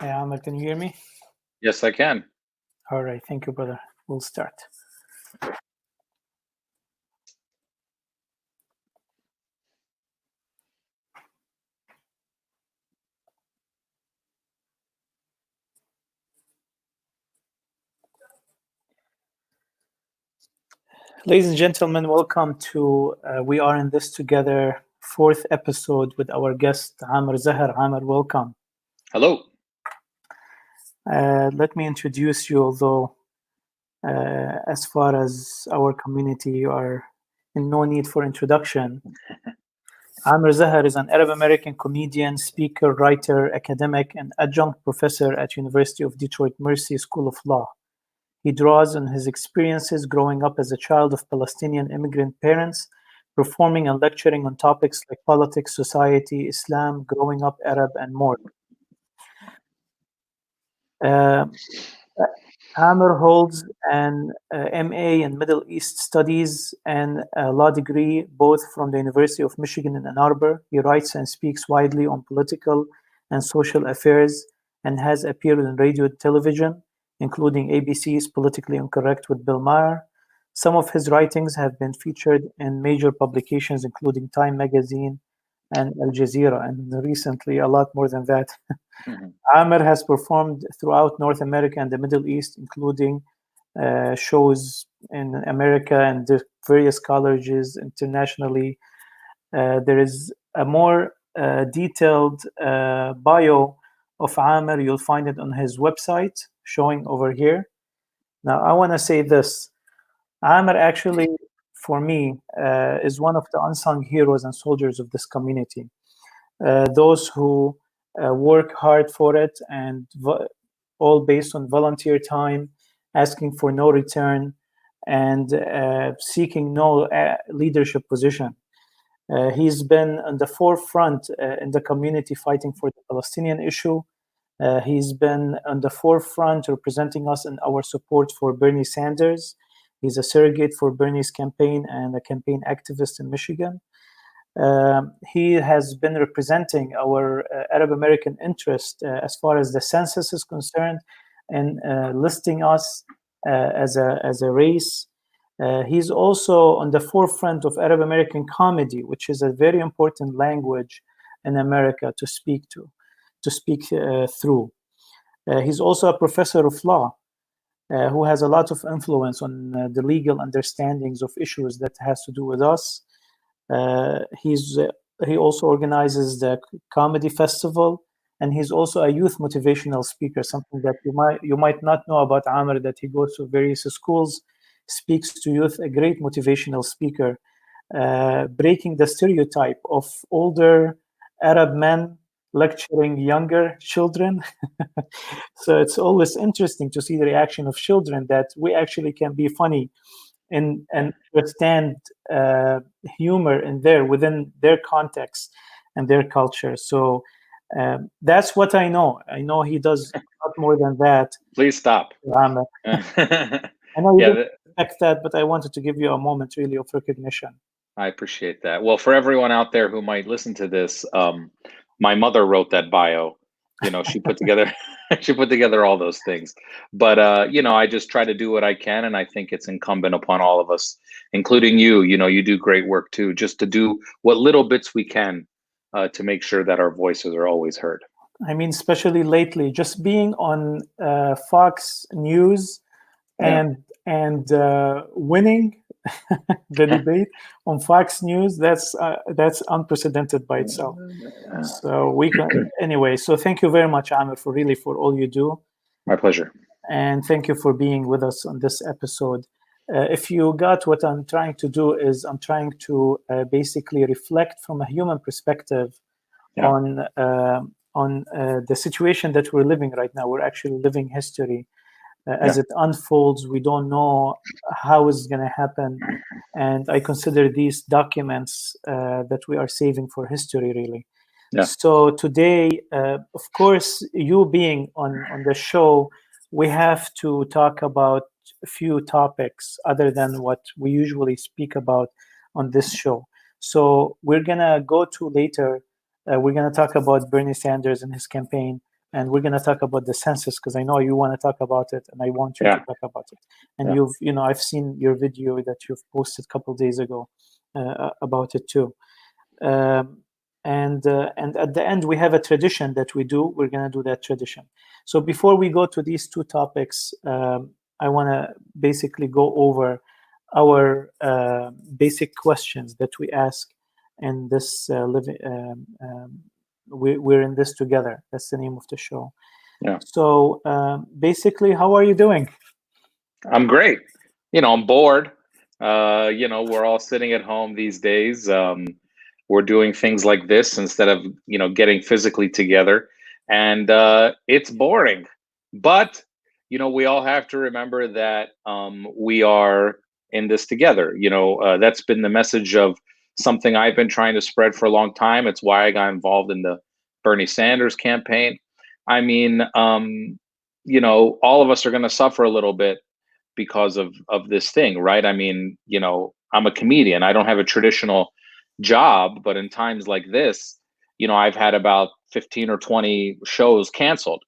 Hey, Amer, can you hear me? Yes, I can. All right, thank you, brother. We'll start. Ladies and gentlemen, welcome to We Are in This Together, fourth episode with our guest, Amer Zahr. Amer, welcome. Hello. Let me introduce you, although as far as our community, you are in no need for introduction. Amer Zahr is an Arab American comedian, speaker, writer, academic, and adjunct professor at University of Detroit Mercy School of Law. He draws on his experiences growing up as a child of Palestinian immigrant parents, performing and lecturing on topics like politics, society, Islam, growing up Arab, and more. Uh, Amer holds an MA in Middle East Studies and a law degree, both from the University of Michigan in Ann Arbor. He writes and speaks widely on political and social affairs and has appeared in radio and television, including ABC's Politically Incorrect with Bill Maher. Some of his writings have been featured in major publications, including Time Magazine and Al Jazeera, and recently a lot more than that. Amer has performed throughout North America and the Middle East, including shows in America and the various colleges internationally. There is a more detailed bio of Amer. You'll find it on his website, showing over here. Now, I want to say this. Amer actually, for me, is one of the unsung heroes and soldiers of this community. Those who work hard for it and all based on volunteer time, asking for no return, and seeking no leadership position. He's been on the forefront in the community fighting for the Palestinian issue. He's been on the forefront representing us in our support for Bernie Sanders. He's a surrogate for Bernie's campaign and a campaign activist in Michigan. He has been representing our Arab American interest as far as the census is concerned and listing us as a race. He's also on the forefront of Arab American comedy, which is a very important language in America to speak through. He's also a professor of law who has a lot of influence on the legal understandings of issues that has to do with us. He also organizes the comedy festival, and he's also a youth motivational speaker. Something that you might not know about Amer, that he goes to various schools, speaks to youth. A great motivational speaker, breaking the stereotype of older Arab men lecturing younger children. So it's always interesting to see the reaction of children that we actually can be funny and understand humor within their context and their culture. So that's what I know. I know he does a lot more than that. Please stop. I know you didn't expect that, but I wanted to give you a moment really of recognition. I appreciate that. Well, for everyone out there who might listen to this, my mother wrote that bio. She put together all those things. But I just try to do what I can, and I think it's incumbent upon all of us, including you. You do great work too, just to do what little bits we can to make sure that our voices are always heard. I mean, especially lately, just being on Fox News and winning the debate on Fox News, that's unprecedented by itself. So we can anyway. So thank you very much, Amer, for all you do. My pleasure. And thank you for being with us on this episode. If you got what I'm trying to do is I'm trying to basically reflect from a human perspective on the situation that we're living right now. We're actually living history. As it unfolds, we don't know how it's going to happen. And I consider these documents that we are saving for history, really. Yeah. So today, of course, you being on the show, we have to talk about a few topics other than what we usually speak about on this show. So we're going to go to later. We're going to talk about Bernie Sanders and his campaign. and we're going to talk about the census because I know you want to talk about it, and I want you to Yeah. talk about it. And Yeah. I've seen your video that you've posted a couple of days ago about it too. And at the end, we have a tradition that we do. We're going to do that tradition. So before we go to these two topics, I want to basically go over our basic questions that we ask in this living. We're in this together. That's the name of the show. Yeah. So basically, how are you doing? I'm great. I'm bored. We're all sitting at home these days. We're doing things like this instead of, getting physically together. And it's boring. But, we all have to remember that we are in this together. That's been the message of something I've been trying to spread for a long time. It's why I got involved in the Bernie Sanders campaign. I mean, all of us are going to suffer a little bit because of this thing, right? I mean, I'm a comedian. I don't have a traditional job, but in times like this, I've had about 15 or 20 shows canceled.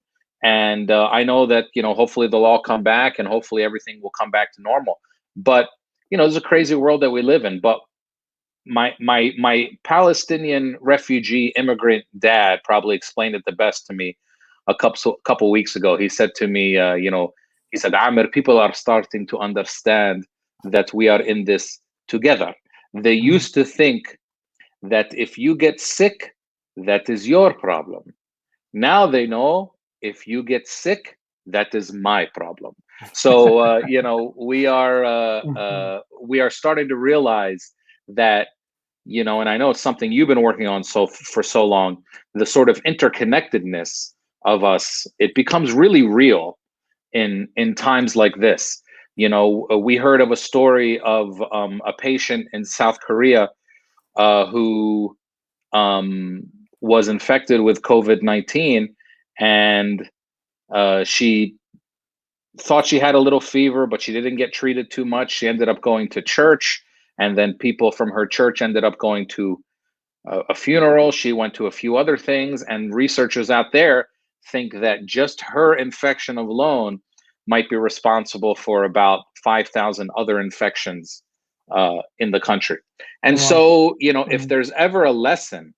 And I know that, hopefully they'll all come back and hopefully everything will come back to normal. But, it's a crazy world that we live in. But my Palestinian refugee immigrant dad probably explained it the best to me a couple weeks ago. He said to me, he said, Amer, people are starting to understand that we are in this together. They used to think that if you get sick, that is your problem. Now they know if you get sick, that is my problem. So we are starting to realize that, and I know it's something you've been working on for so long, the sort of interconnectedness of us. It becomes really real in times like this. We heard of a story of a patient in South Korea who was infected with COVID-19, and she thought she had a little fever, but she didn't get treated too much. She ended up going to church, and then people from her church ended up going to a funeral. She went to a few other things, and researchers out there think that just her infection alone might be responsible for about 5,000 other infections in the country. And Wow. so, if there's ever a lesson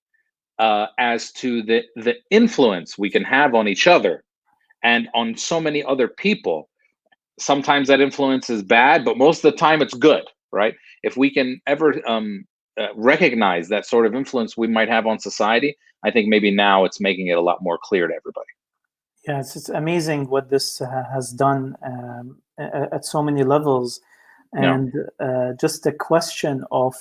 as to the influence we can have on each other and on so many other people, sometimes that influence is bad, but most of the time it's good, right? If we can ever recognize that sort of influence we might have on society, I think maybe now it's making it a lot more clear to everybody. Yeah, it's amazing what this has done at so many levels. And just the question of,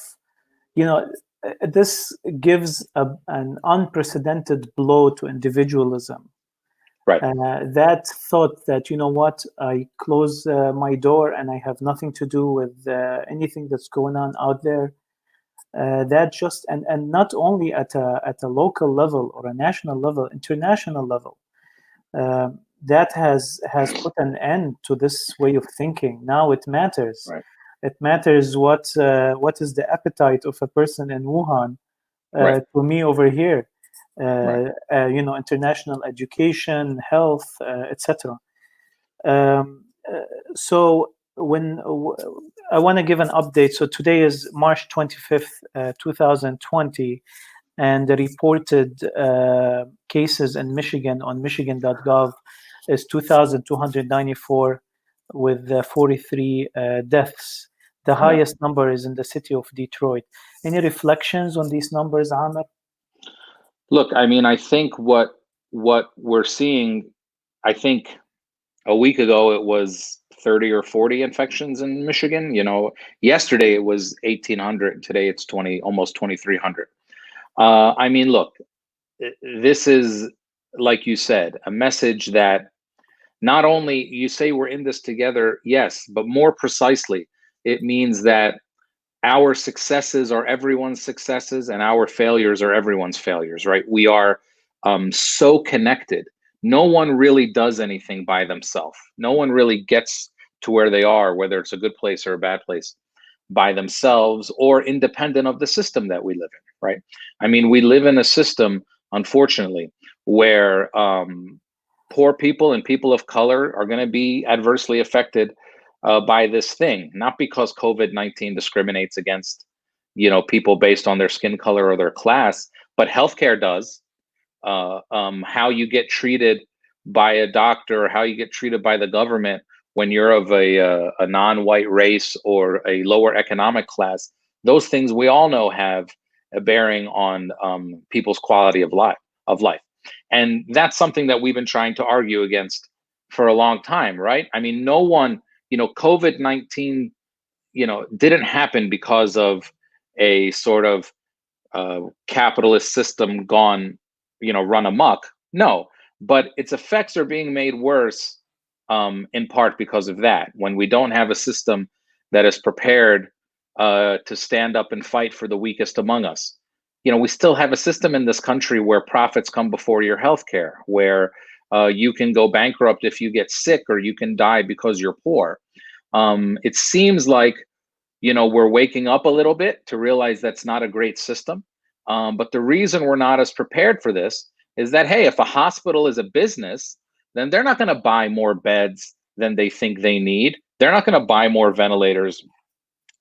this gives an unprecedented blow to individualism. Right. That thought that, what, I close my door and I have nothing to do with anything that's going on out there. That just, and not only at a local level or a national level, international level. That has put an end to this way of thinking. Now it matters. Right. It matters what is the appetite of a person in Wuhan to me over here. International education, health, etc. So I want to give an update. So today is March 25th, 2020. And the reported cases in Michigan on michigan.gov is 2,294 with 43 deaths. The highest number is in the city of Detroit. Any reflections on these numbers, Amer? Look, I mean, I think what we're seeing, I think a week ago it was 30 or 40 infections in Michigan. Yesterday it was 1,800. Today it's almost 2,300. I mean, look, this is, like you said, a message that not only you say we're in this together, yes, but more precisely, it means that our successes are everyone's successes and our failures are everyone's failures, right? We are so connected. No one really does anything by themselves. No one really gets to where they are, whether it's a good place or a bad place, by themselves or independent of the system that we live in, right? I mean, we live in a system, unfortunately, where poor people and people of color are going to be adversely affected by this thing, not because COVID-19 discriminates against, people based on their skin color or their class, but healthcare does. How you get treated by a doctor, or how you get treated by the government when you're of a non-white race or a lower economic class, those things we all know have a bearing on people's quality of life. And that's something that we've been trying to argue against for a long time, right? I mean, no one, COVID-19, didn't happen because of a sort of capitalist system gone, run amok. No, but its effects are being made worse in part because of that. When we don't have a system that is prepared to stand up and fight for the weakest among us. We still have a system in this country where profits come before your health care, where you can go bankrupt if you get sick, or you can die because you're poor. It seems like, we're waking up a little bit to realize that's not a great system. But the reason we're not as prepared for this is that, hey, if a hospital is a business, then they're not going to buy more beds than they think they need. They're not going to buy more ventilators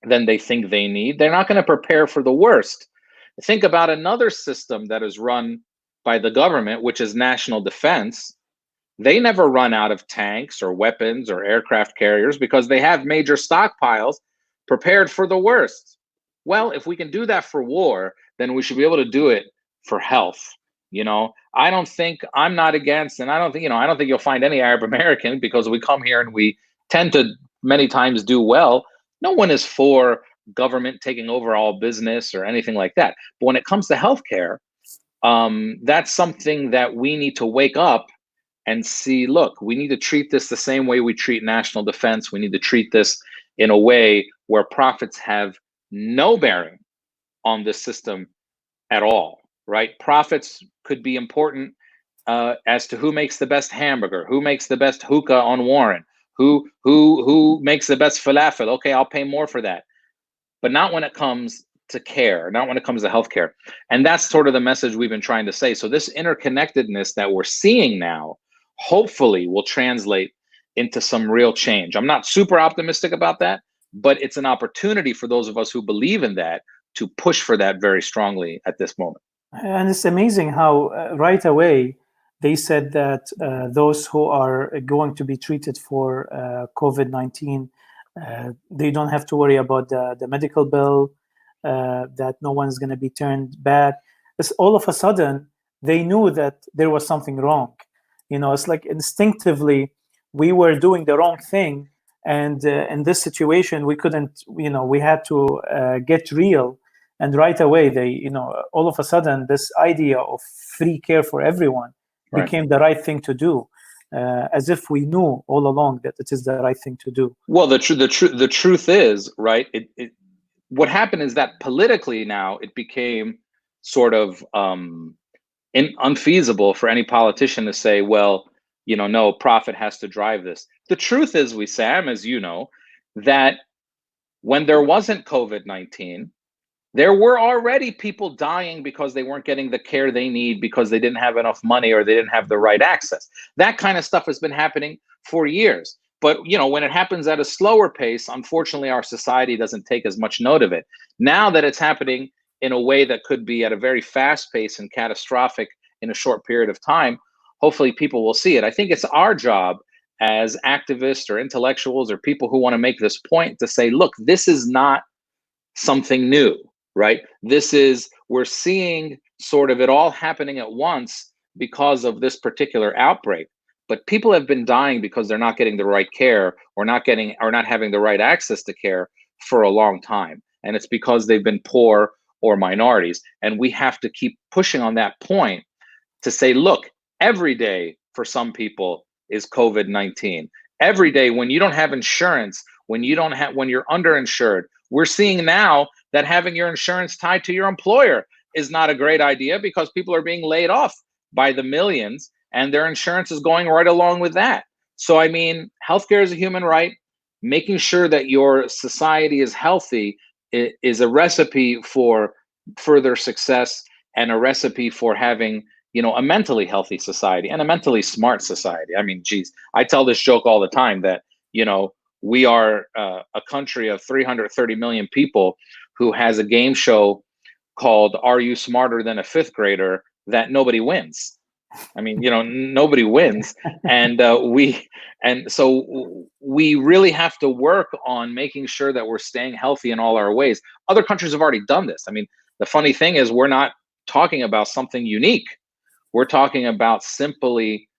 than they think they need. They're not going to prepare for the worst. Think about another system that is run by the government, which is national defense. They never run out of tanks or weapons or aircraft carriers because they have major stockpiles prepared for the worst. Well, if we can do that for war, then we should be able to do it for health. I don't think, I'm not against, and I don't think you'll find any Arab American, because we come here and we tend to many times do well. No one is for government taking over all business or anything like that. But when it comes to healthcare, that's something that we need to wake up and see, look, we need to treat this the same way we treat national defense. We need to treat this in a way where profits have no bearing on this system at all, right? Profits could be important as to who makes the best hamburger, who makes the best hookah on Warren, who makes the best falafel. Okay, I'll pay more for that. But not when it comes to care, not when it comes to healthcare. And that's sort of the message we've been trying to say. So this interconnectedness that we're seeing now, hopefully will translate into some real change. I'm not super optimistic about that, but it's an opportunity for those of us who believe in that to push for that very strongly at this moment. And it's amazing how right away they said that those who are going to be treated for COVID-19, they don't have to worry about the medical bill, that no one's going to be turned bad. It's all of a sudden, they knew that there was something wrong. It's like instinctively, we were doing the wrong thing. And in this situation, we couldn't, we had to get real. And right away, they, all of a sudden, this idea of free care for everyone became the right thing to do, as if we knew all along that it is the right thing to do. Well, the truth is, right, what happened is that politically now it became sort of unfeasible for any politician to say, well, no, profit has to drive this. The truth is, Wissam, as you know, that when there wasn't COVID-19, there were already people dying because they weren't getting the care they need, because they didn't have enough money or they didn't have the right access. That kind of stuff has been happening for years. But, when it happens at a slower pace, unfortunately, our society doesn't take as much note of it. Now that it's happening in a way that could be at a very fast pace and catastrophic in a short period of time, hopefully people will see it. I think it's our job as activists or intellectuals or people who want to make this point to say, look, this is not something new, right? We're seeing sort of it all happening at once because of this particular outbreak. But people have been dying because they're not getting the right care or not having the right access to care for a long time. And it's because they've been poor or minorities. And we have to keep pushing on that point to say, look, every day for some people is COVID-19. Every day when you don't have insurance, when you're underinsured, we're seeing now that having your insurance tied to your employer is not a great idea because people are being laid off by the millions and their insurance is going right along with that. So, I mean, healthcare is a human right. Making sure that your society is healthy is a recipe for further success and a recipe for having a mentally healthy society and a mentally smart society. I mean, geez, I tell this joke all the time that, we are a country of 330 million people who has a game show called Are You Smarter Than a Fifth Grader that nobody wins. I mean, nobody wins. And so we really have to work on making sure that we're staying healthy in all our ways. Other countries have already done this. I mean, the funny thing is we're not talking about something unique. We're talking about simply,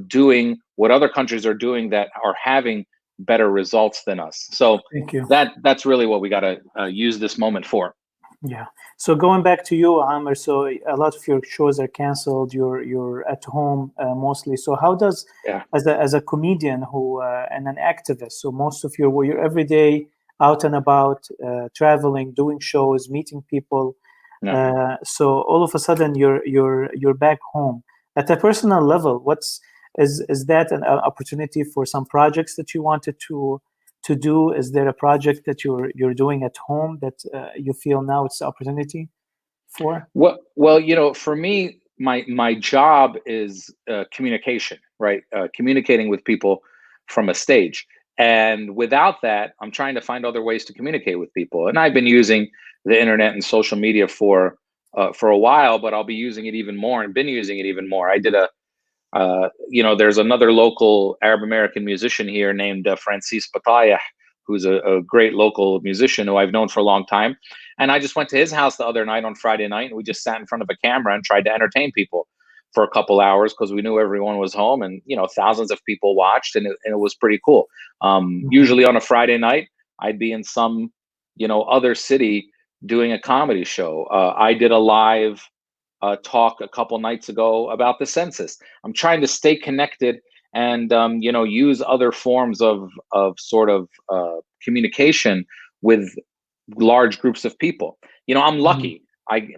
doing what other countries are doing that are having better results than us. So Thank you. that's really what we got to use this moment for. Yeah. So going back to you, Amer, so a lot of your shows are canceled. You're at home mostly. So how does, Yeah. as a comedian who and an activist, so most of you're every day out and about, traveling, doing shows, meeting people. Yeah. So all of a sudden you're back home. At a personal level, is that an opportunity for some projects that you wanted to do? Is there a project that you're doing at home that you feel now it's the opportunity for? Well, for me, my job is communication, right? Communicating with people from a stage. And without that, I'm trying to find other ways to communicate with people. And I've been using the internet and social media for a while, but I'll be using it even more and been using it even more. I did there's another local Arab American musician here named Francis Bataya, who's a great local musician who I've known for a long time. And I just went to his house the other night on Friday night, and we just sat in front of a camera and tried to entertain people for a couple hours because we knew everyone was home, and thousands of people watched, and it was pretty cool. Usually on a Friday night, I'd be in some other city doing a comedy show. I did a live talk a couple nights ago about the census. I'm trying to stay connected and use other forms of sort of communication with large groups of people. I'm lucky.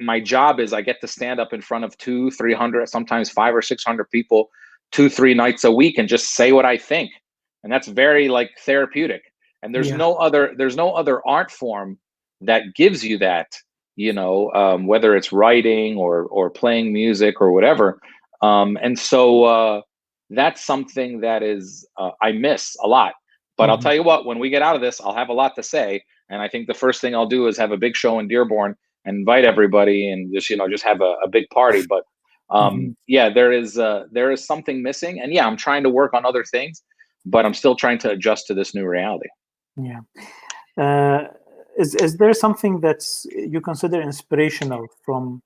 My job is I get to stand up in front of 200-300, sometimes 500 or 600 people 2-3 nights a week and just say what I think, and that's very therapeutic. And there's no other art form that gives you that, whether it's writing or playing music or whatever. And so that's something that is I miss a lot. But I'll tell you what, when we get out of this, I'll have a lot to say. And I think the first thing I'll do is have a big show in Dearborn and invite everybody and just have a big party. But yeah, there is something missing. And yeah, I'm trying to work on other things, but I'm still trying to adjust to this new reality. Yeah. Is there something that's you consider inspirational from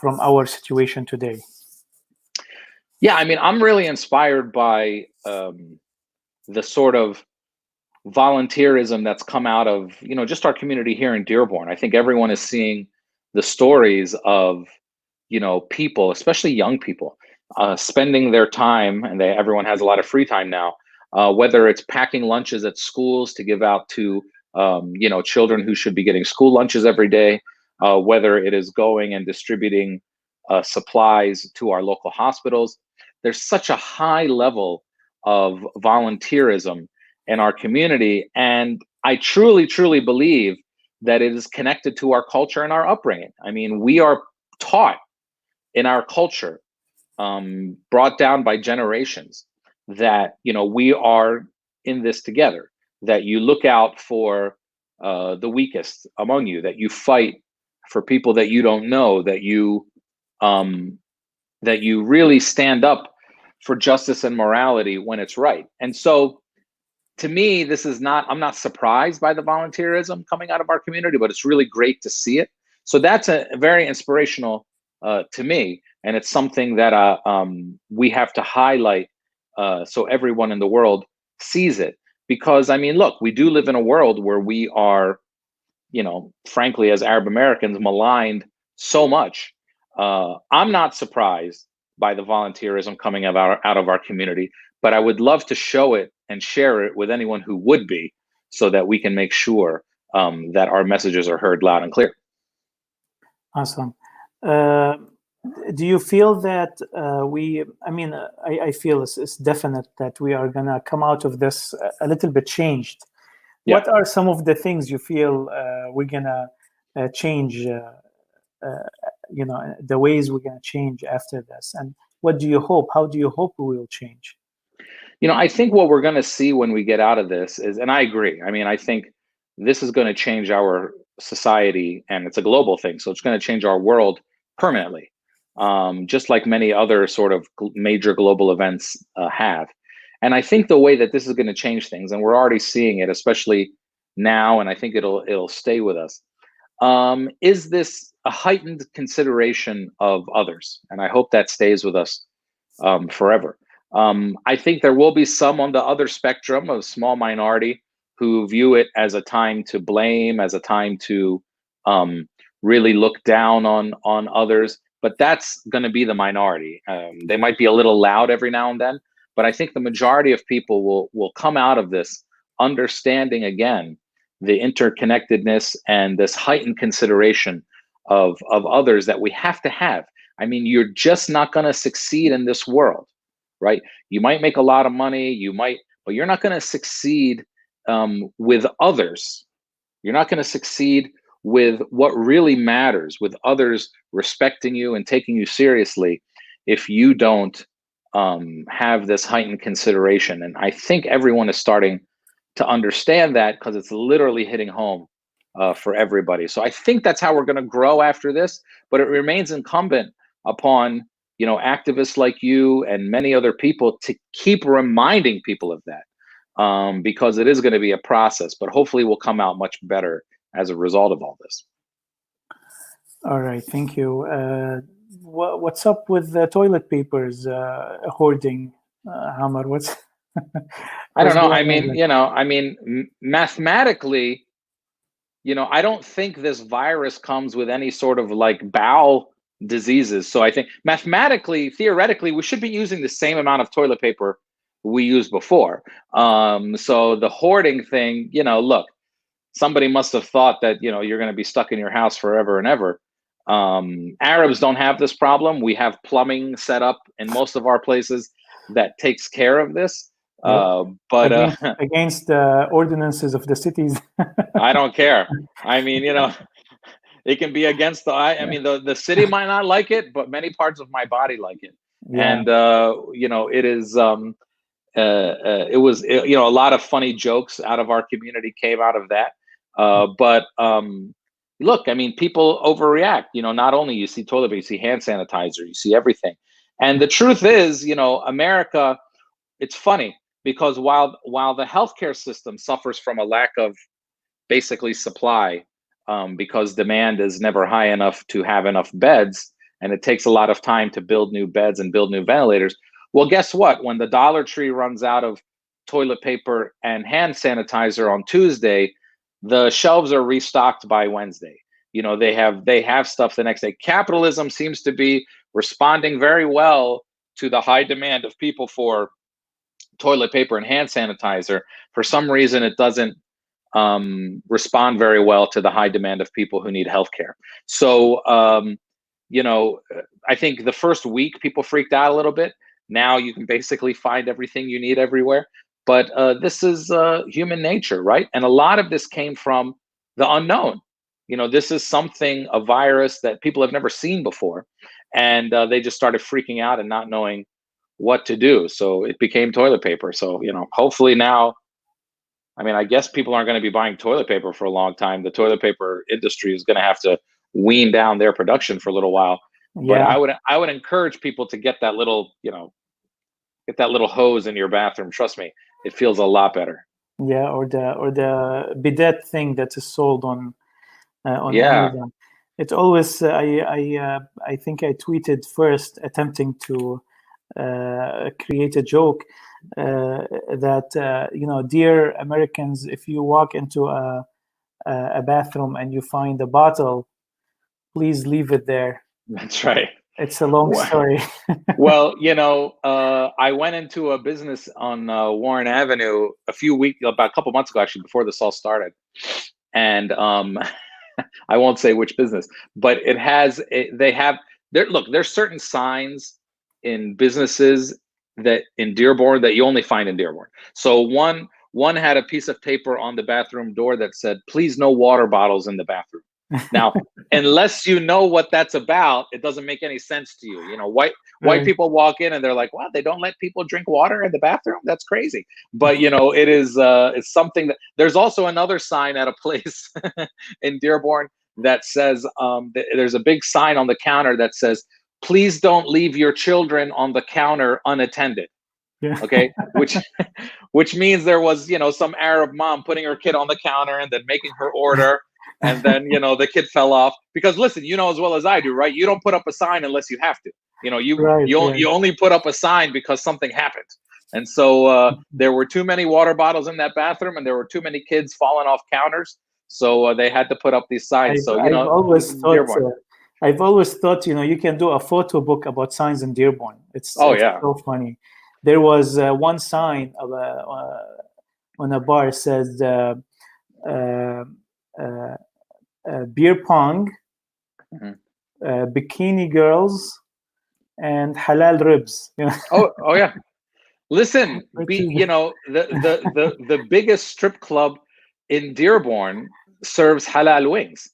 our situation today? Yeah, I mean, I'm really inspired by the sort of volunteerism that's come out of just our community here in Dearborn. I think everyone is seeing the stories of people, especially young people, spending their time, and everyone has a lot of free time now. Whether it's packing lunches at schools to give out to children who should be getting school lunches every day, whether it is going and distributing supplies to our local hospitals. There's such a high level of volunteerism in our community, and I truly, truly believe that it is connected to our culture and our upbringing. I mean, we are taught in our culture, brought down by generations, that we are in this together, that you look out for the weakest among you, that you fight for people that you don't know, that you really stand up for justice and morality when it's right. And so to me, I'm not surprised by the volunteerism coming out of our community, but it's really great to see it. So that's a very inspirational to me. And it's something that we have to highlight so everyone in the world sees it. Because, I mean, look, we do live in a world where we are, frankly, as Arab Americans, maligned so much. I'm not surprised by the volunteerism coming out of our community, but I would love to show it and share it with anyone who would be, so that we can make sure that our messages are heard loud and clear. Awesome. Do you feel that I feel it's definite that we are going to come out of this a little bit changed. Yeah. What are some of the things you feel we're going to change the ways we're going to change after this? And what do you hope? How do you hope we will change? I think what we're going to see when we get out of this is, and I agree. I mean, I think this is going to change our society, and it's a global thing. So it's going to change our world permanently, just like many other sort of major global events have. And I think the way that this is going to change things, and we're already seeing it, especially now, and I think it'll stay with us, is this a heightened consideration of others. And I hope that stays with us forever. I think there will be some on the other spectrum, a small minority, who view it as a time to blame, as a time to really look down on others. But that's going to be the minority. They might be a little loud every now and then, but I think the majority of people will come out of this understanding again the interconnectedness and this heightened consideration of others that we have to have. I mean, you're just not going to succeed in this world, right? You might make a lot of money, but you're not going to succeed with others. You're not going to succeed with what really matters, with others respecting you and taking you seriously, if you don't have this heightened consideration. And I think everyone is starting to understand that, because it's literally hitting home for everybody. So I think that's how we're going to grow after this. But it remains incumbent upon activists like you and many other people to keep reminding people of that, because it is going to be a process. But hopefully, we'll come out much better as a result of all this. All right, thank you. What's up with the toilet papers hoarding, Amer? What's I don't know. I mean, mathematically, I don't think this virus comes with any sort of like bowel diseases. So I think mathematically, theoretically, we should be using the same amount of toilet paper we used before. So the hoarding thing, look, somebody must have thought that, you're going to be stuck in your house forever and ever. Arabs don't have this problem. We have plumbing set up in most of our places that takes care of this. But against the ordinances of the cities. I don't care. I mean, it can be against I mean, the city might not like it, but many parts of my body like it. Yeah. And it is it was a lot of funny jokes out of our community came out of that. But look, I mean, people overreact. Not only you see toilet paper, you see hand sanitizer, you see everything. And the truth is, America, it's funny, because while the healthcare system suffers from a lack of basically supply, because demand is never high enough to have enough beds, and it takes a lot of time to build new beds and build new ventilators. Well, guess what? When the Dollar Tree runs out of toilet paper and hand sanitizer on Tuesday, the shelves are restocked by Wednesday. They have stuff the next day. Capitalism seems to be responding very well to the high demand of people for toilet paper and hand sanitizer. For some reason, it doesn't respond very well to the high demand of people who need healthcare. So, I think the first week people freaked out a little bit. Now you can basically find everything you need everywhere. But this is human nature, right? And a lot of this came from the unknown. This is a virus that people have never seen before. And they just started freaking out and not knowing what to do. So it became toilet paper. So, hopefully now, I mean, I guess people aren't going to be buying toilet paper for a long time. The toilet paper industry is going to have to wean down their production for a little while. Yeah. But I would encourage people to get that little, get that little hose in your bathroom. Trust me, it feels a lot better. Yeah, or the bidet thing that is sold on Amazon. It's always I think I tweeted first attempting to create a joke that dear Americans, if you walk into a bathroom and you find a bottle, please leave it there. That's right. It's a long story. Well, I went into a business on Warren Avenue about a couple months ago, actually, before this all started. And I won't say which business, but there's certain signs in businesses that in Dearborn that you only find in Dearborn. So one had a piece of paper on the bathroom door that said, "Please, no water bottles in the bathroom." Now, unless you know what that's about, it doesn't make any sense to you. You know, white Right. people walk in and they're like, "Wow, they don't let people drink water in the bathroom? That's crazy." But you know, it's something that there's also another sign at a place in Dearborn that says there's a big sign on the counter that says, "Please don't leave your children on the counter unattended." Yeah. Okay, which means there was, you know, some Arab mom putting her kid on the counter and then making her order, and then, you know, the kid fell off. Because listen, you know as well as I do, right? You don't put up a sign unless you have to. You know, Right, right. you only put up a sign because something happened. And so there were too many water bottles in that bathroom, and there were too many kids falling off counters. So they had to put up these signs. So you I've know, always thought Dearborn. I've always thought, you know, you can do a photo book about signs in Dearborn. Oh It's yeah. so funny. There was one sign of on a bar says uh, uh, beer pong, Mhm. bikini girls, and halal ribs. You know, Oh yeah. Listen, which is you know, the biggest strip club in Dearborn serves halal wings,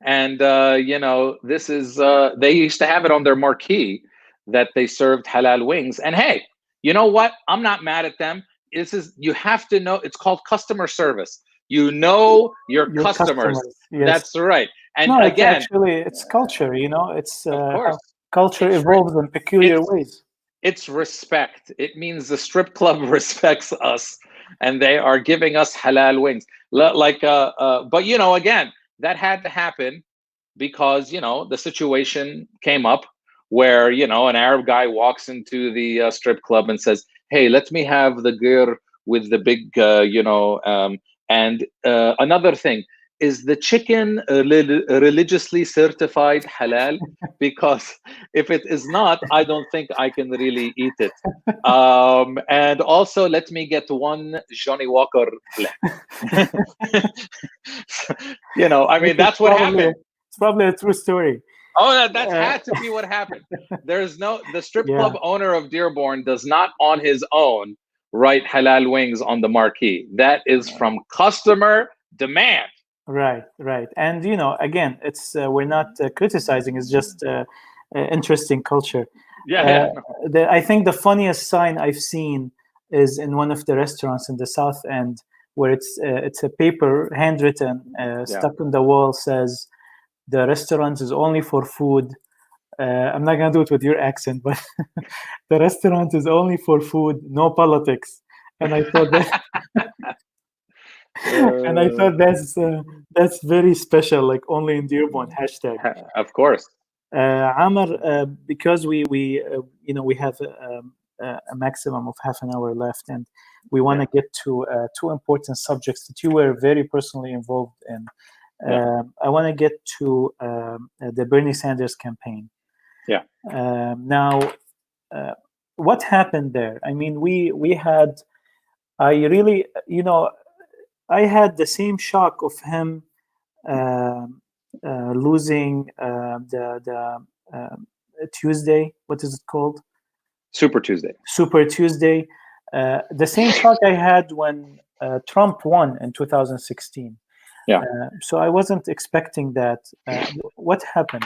and you know, this is they used to have it on their marquee that they served halal wings. And hey, you know what? I'm not mad at them. This is, you have to know, it's called customer service. You know your your customers. customers. Yes. That's right. And No, it's again, actually it's culture. You know, it's of how course, culture it's evolves in peculiar it's ways. it's respect. It means the strip club respects us, and they are giving us halal wings. But you know, again, that had to happen because, you know, the situation came up where, you know, an Arab guy walks into the strip club and says, "Hey, let me have the girl with the big, and another thing, is the chicken religiously certified halal? Because if it is not, I don't think I can really eat it. And also, let me get one Johnny Walker Black." You know, I Which mean, is that's what happened. it's probably a true story. Oh, that Uh, had to be what happened. The strip yeah, club owner of Dearborn does not on his own write halal wings on the marquee. That is from customer demand. right, right. And you know, again, it's we're not criticizing. It's just interesting culture. Yeah, Uh, yeah, no, I think the funniest sign I've seen is in one of the restaurants in the South End, where it's a paper handwritten yeah. stuck on the wall, says the restaurant is only for food. I'm not gonna do it with your accent, but the restaurant is only for food, no politics. And I thought that, and I Uh, thought that's very special, like only in Dearborn hashtag. of course. Amr, because we you know we have a maximum of half an hour left, and we want Yeah, to get to two important subjects that you were very personally involved in. yeah, I want to get to the Bernie Sanders campaign. yeah. Now, uh, what happened there? I mean, we had. I really, you know, I had the same shock of him losing Tuesday. What is it called? Super Tuesday. Super Tuesday. The same shock I had when Trump won in 2016. Yeah. So I wasn't expecting that. What happened?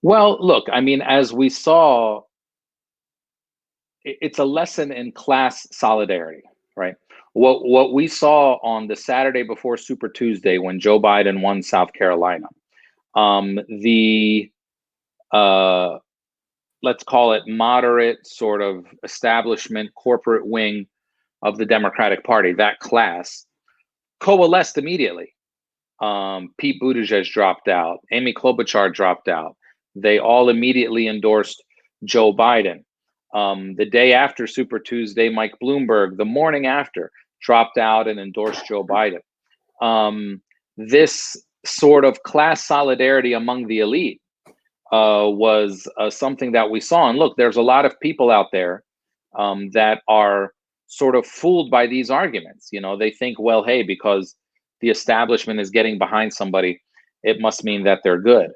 Well, look, I mean, as we saw, it's a lesson in class solidarity, right? What we saw on the Saturday before Super Tuesday when Joe Biden won South Carolina, the uh, let's call it moderate sort of establishment corporate wing of the Democratic Party, that class coalesced immediately. Pete Buttigieg dropped out, Amy Klobuchar dropped out. They all immediately endorsed Joe Biden. The day after Super Tuesday, Mike Bloomberg, the morning after, dropped out and endorsed Joe Biden. This sort of class solidarity among the elite was something that we saw. And look, there's a lot of people out there that are sort of fooled by these arguments. You know, they think, well, hey, because the establishment is getting behind somebody, it must mean that they're good.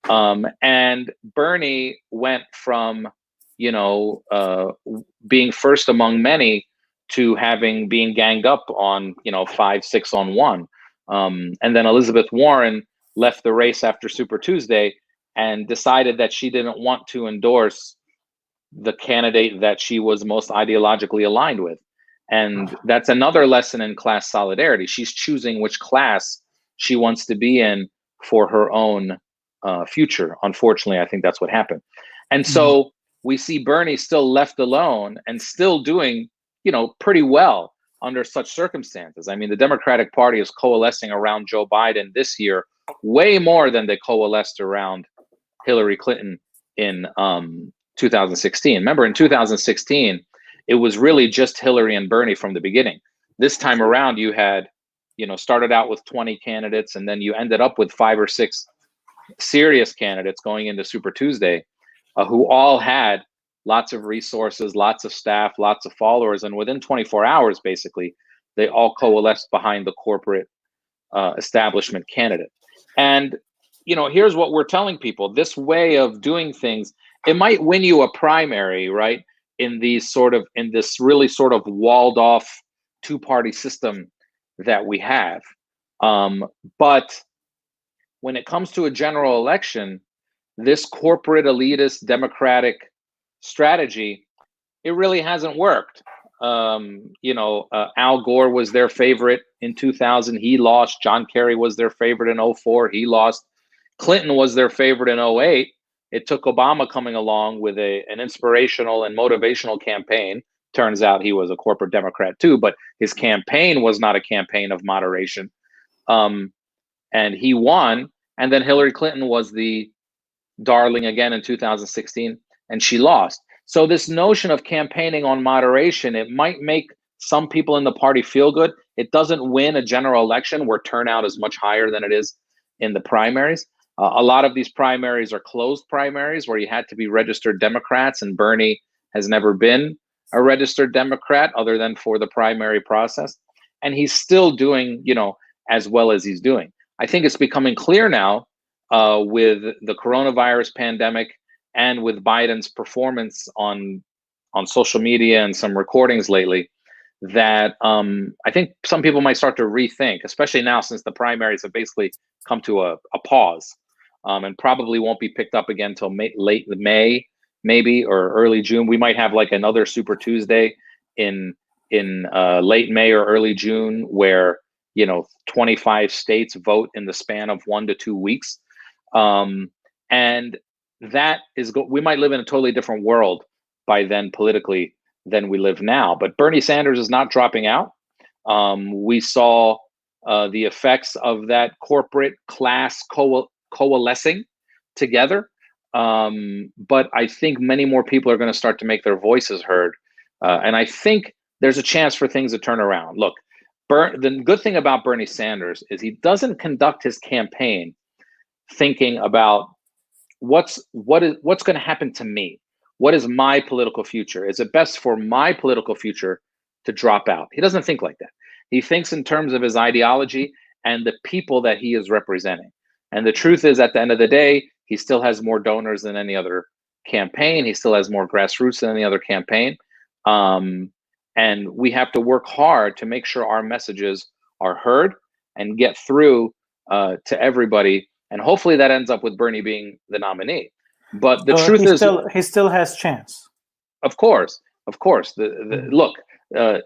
And Bernie went from, you know, being first among many to having being ganged up on, you know, 5, 6 on one. And then Elizabeth Warren left the race after Super Tuesday and decided that she didn't want to endorse the candidate that she was most ideologically aligned with. And that's another lesson in class solidarity. She's choosing which class she wants to be in for her own future. Unfortunately, I think that's what happened. And so we see Bernie still left alone and still doing, pretty well under such circumstances. I mean, the Democratic Party is coalescing around Joe Biden this year way more than they coalesced around Hillary Clinton in 2016. Remember, in 2016, it was really just Hillary and Bernie from the beginning. This time around, you had, started out with 20 candidates, and then you ended up with 5 or 6 serious candidates going into Super Tuesday, who all had lots of resources, lots of staff, lots of followers, and within 24 hours, basically, they all coalesced behind the corporate establishment candidate. And here's what we're telling people: this way of doing things, it might win you a primary, right? In this really sort of walled off 2-party system that we have. But when it comes to a general election, this corporate elitist Democratic strategy, it really hasn't worked. Al Gore was their favorite in 2000. He lost. John Kerry was their favorite in 2004. He lost. Clinton was their favorite in 2008. It took Obama coming along with an inspirational and motivational campaign. Turns out he was a corporate Democrat too, but his campaign was not a campaign of moderation. And he won. And then Hillary Clinton was the darling again in 2016, and she lost. So this notion of campaigning on moderation, it might make some people in the party feel good. It doesn't win a general election where turnout is much higher than it is in the primaries. A lot of these primaries are closed primaries where you had to be registered Democrats, and Bernie has never been a registered Democrat other than for the primary process. And he's still doing, as well as he's doing. I think it's becoming clear now with the coronavirus pandemic and with Biden's performance on social media and some recordings lately, that I think some people might start to rethink, especially now since the primaries have basically come to a pause, and probably won't be picked up again until late May, maybe, or early June. We might have like another Super Tuesday in late May or early June where 25 states vote in the span of 1 to 2 weeks. And that is, we might live in a totally different world by then politically than we live now. But Bernie Sanders is not dropping out. We saw the effects of that corporate class coalescing together. But I think many more people are going to start to make their voices heard. And I think there's a chance for things to turn around. Look, the good thing about Bernie Sanders is he doesn't conduct his campaign thinking about what's going to happen to me. What is my political future? Is it best for my political future to drop out? He doesn't think like that. He thinks in terms of his ideology and the people that he is representing. And the truth is, at the end of the day, he still has more donors than any other campaign. He still has more grassroots than any other campaign. And we have to work hard to make sure our messages are heard and get through to everybody. And hopefully that ends up with Bernie being the nominee. But the truth is, he still has chance. Of course. Look, the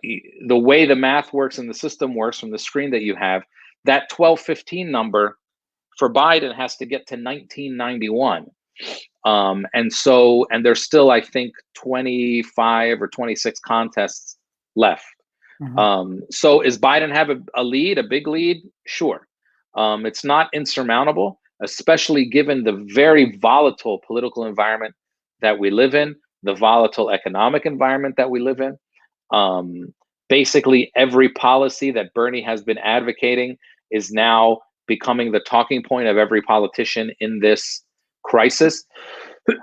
way the math works and the system works from the screen that you have, that 1215 number for Biden has to get to 1991. And there's still, I think, 25 or 26 contests left. So is Biden have a lead, a big lead? Sure. It's not insurmountable, especially given the very volatile political environment that we live in, the volatile economic environment that we live in. Basically, every policy that Bernie has been advocating is now becoming the talking point of every politician in this crisis.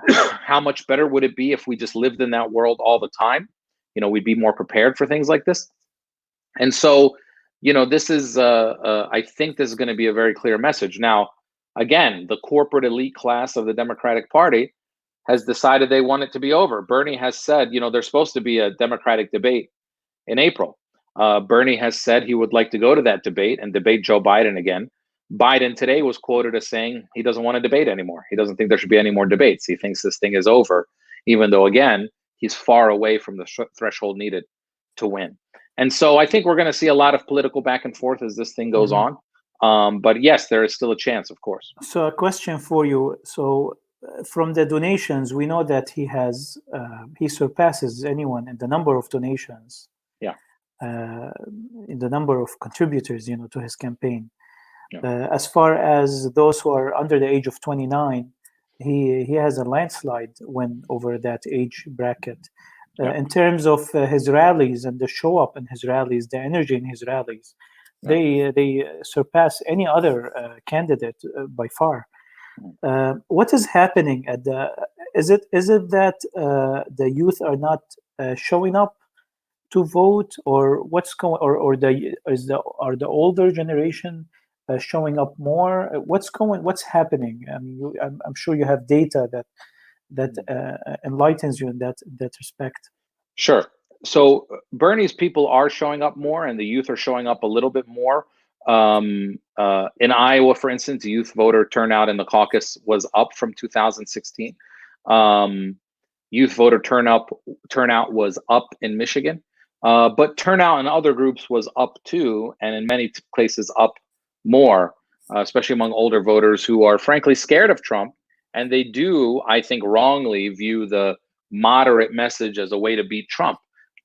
How much better would it be if we just lived in that world all the time? We'd be more prepared for things like this. And so, this is, I think this is going to be a very clear message. Now, again, the corporate elite class of the Democratic Party has decided they want it to be over. Bernie has said, there's supposed to be a Democratic debate in April. Bernie has said he would like to go to that debate and debate Joe Biden again. Biden today was quoted as saying he doesn't want to debate anymore. He doesn't think there should be any more debates. He thinks this thing is over, even though, again, he's far away from the threshold needed to win. And so I think we're going to see a lot of political back and forth as this thing goes on. But yes, there is still a chance, of course. So a question for you. So from the donations, we know that he surpasses anyone in the number of donations. Yeah. In the number of contributors, to his campaign. Yeah. As far as those who are under the age of 29, he has a landslide win over that age bracket. Yeah. In terms of his rallies and the show up in his rallies, the energy in his rallies, they surpass any other candidate by far. What is happening at the? Is it that the youth are not showing up to vote, or what's going, or are the older generation showing up more? What's happening? I mean, I'm sure you have data that enlightens you in that respect. Sure. So Bernie's people are showing up more, and the youth are showing up a little bit more. In Iowa, for instance, youth voter turnout in the caucus was up from 2016. Youth voter turnout was up in Michigan, but turnout in other groups was up too, and in many places up more, especially among older voters who are frankly scared of Trump, and they do, I think, wrongly view the moderate message as a way to beat Trump.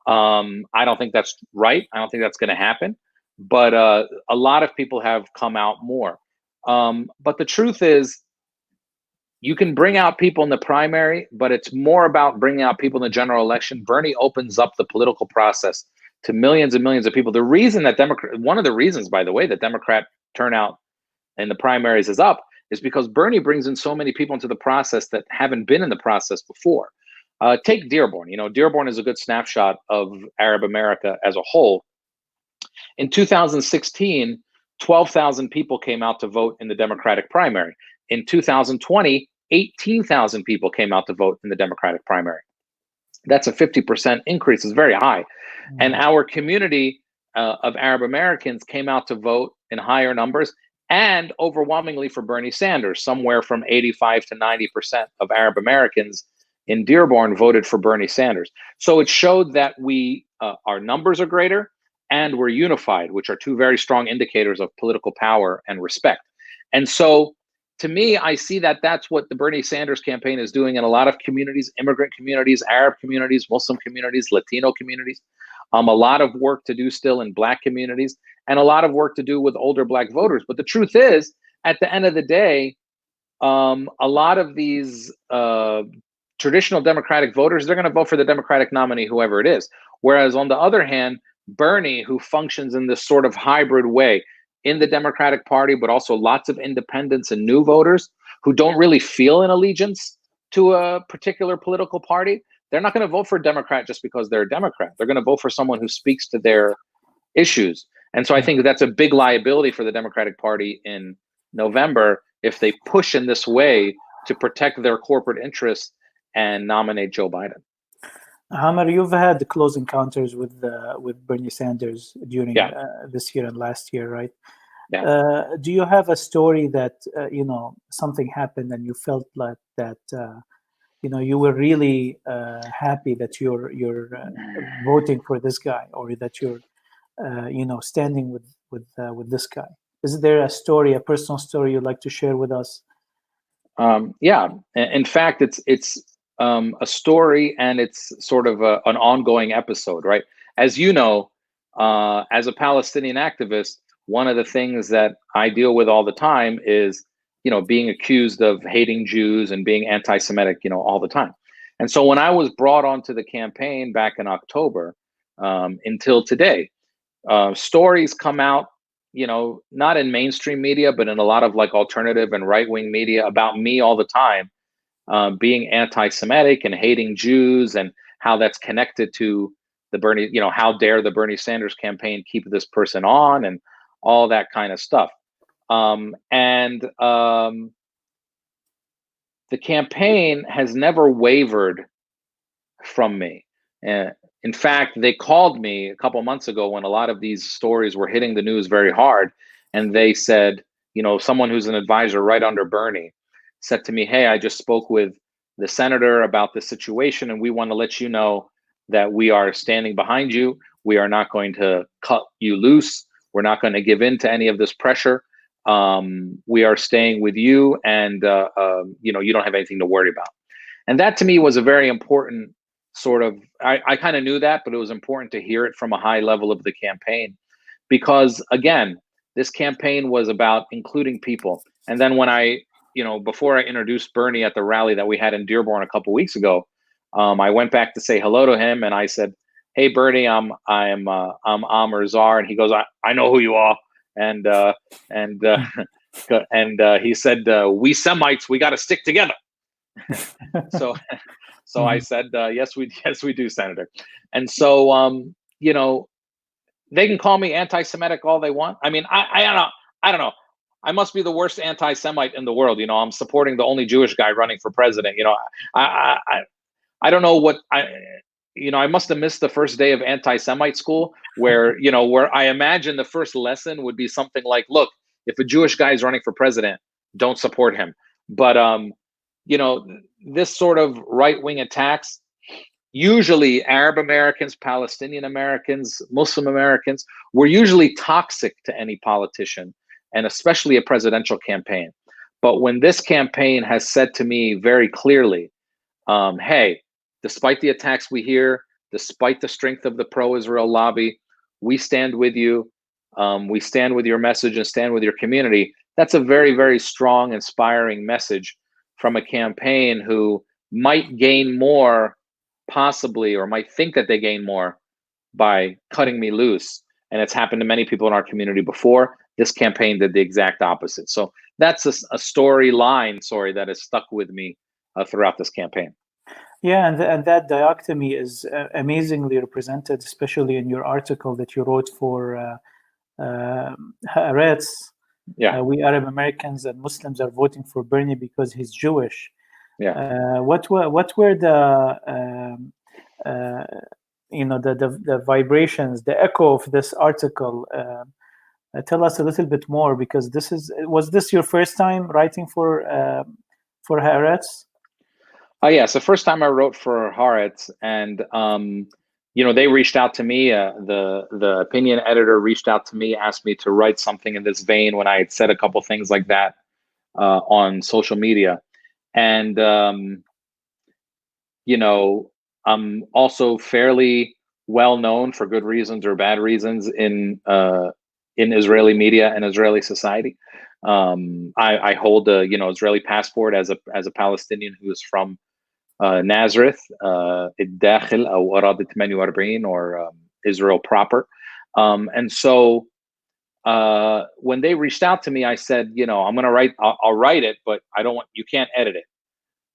I don't think that's right. I don't think that's going to happen. But a lot of people have come out more. But the truth is, you can bring out people in the primary, but it's more about bringing out people in the general election. Bernie opens up the political process to millions and millions of people. The reason that one of the reasons, by the way, that Democrat turnout in the primaries is up is because Bernie brings in so many people into the process that haven't been in the process before. Take Dearborn. Dearborn is a good snapshot of Arab America as a whole. In 2016, 12,000 people came out to vote in the Democratic primary. In 2020, 18,000 people came out to vote in the Democratic primary. That's a 50% increase. It's very high. Mm-hmm. And our community of Arab Americans came out to vote in higher numbers, and overwhelmingly for Bernie Sanders. Somewhere from 85 to 90% of Arab Americans in Dearborn voted for Bernie Sanders. So it showed that our numbers are greater and we're unified, which are two very strong indicators of political power and respect. And so to me, I see that that's what the Bernie Sanders campaign is doing in a lot of communities: immigrant communities, Arab communities, Muslim communities, Latino communities. A lot of work to do still in Black communities, and a lot of work to do with older Black voters. But the truth is, at the end of the day, a lot of these traditional Democratic voters, they're going to vote for the Democratic nominee, whoever it is. Whereas on the other hand, Bernie, who functions in this sort of hybrid way in the Democratic Party, but also lots of independents and new voters who don't really feel an allegiance to a particular political party, they're not going to vote for a Democrat just because they're a Democrat. They're going to vote for someone who speaks to their issues. And so I think that's a big liability for the Democratic Party in November if they push in this way to protect their corporate interests and nominate Joe Biden. Amer, you've had close encounters with Bernie Sanders during this year and last year, right? Yeah. Do you have a story that something happened and you felt like that you were really happy that you're voting for this guy, or that you're standing with this guy? Is there a story, a personal story you'd like to share with us? Yeah. In fact, it's a story, and it's sort of an ongoing episode, right? As you know, as a Palestinian activist, one of the things that I deal with all the time is, being accused of hating Jews and being anti-Semitic, all the time. And so when I was brought onto the campaign back in October, until today, stories come out, not in mainstream media, but in a lot of like alternative and right-wing media about me all the time, being anti-Semitic and hating Jews, and how that's connected to the Bernie, how dare the Bernie Sanders campaign keep this person on, and all that kind of stuff. The campaign has never wavered from me. In fact, they called me a couple months ago when a lot of these stories were hitting the news very hard, and they said, someone who's an advisor right under Bernie said to me, hey, I just spoke with the senator about this situation, and we want to let you know that we are standing behind you. We are not going to cut you loose. We're not going to give in to any of this pressure. We are staying with you, and you don't have anything to worry about. And that to me was a very important sort of, I kind of knew that, but it was important to hear it from a high level of the campaign, because again, this campaign was about including people. And then when before I introduced Bernie at the rally that we had in Dearborn a couple of weeks ago, I went back to say hello to him, and I said, hey, Bernie, I'm Amer Zahr. And he goes, I know who you are. And he said, we Semites, we got to stick together. So I said, yes, we do, Senator. And so, they can call me anti-Semitic all they want. I mean, I don't know. I must be the worst anti-Semite in the world. I'm supporting the only Jewish guy running for president. I don't know what I must have missed the first day of anti-Semite school where I imagine the first lesson would be something like, look, if a Jewish guy is running for president, don't support him. But, this sort of right-wing attacks, usually Arab Americans, Palestinian Americans, Muslim Americans, were usually toxic to any politician, and especially a presidential campaign. But when this campaign has said to me very clearly, hey, despite the attacks we hear, despite the strength of the pro-Israel lobby, we stand with you. We stand with your message and stand with your community. That's a very, very strong, inspiring message from a campaign who might gain more, possibly, or might think that they gain more by cutting me loose. And it's happened to many people in our community before. This campaign did the exact opposite. So that's a storyline, that has stuck with me throughout this campaign. Yeah, and that dichotomy is amazingly represented, especially in your article that you wrote for Haaretz. Yeah, we Arab Americans and Muslims are voting for Bernie because he's Jewish. Yeah. What were the the vibrations, the echo of this article? Tell us a little bit more, because was this your first time writing for Haaretz? Yes, the first time I wrote for Haaretz, and they reached out to me. The opinion editor reached out to me, asked me to write something in this vein when I had said a couple things like that on social media, and I'm also fairly well known for good reasons or bad reasons in Israeli media and Israeli society. I hold a Israeli passport as a Palestinian who is from Nazareth, الداخل أو أراضي 48, or Israel proper. And so when they reached out to me, I said, I'm going to write, I'll write it, but you can't edit it.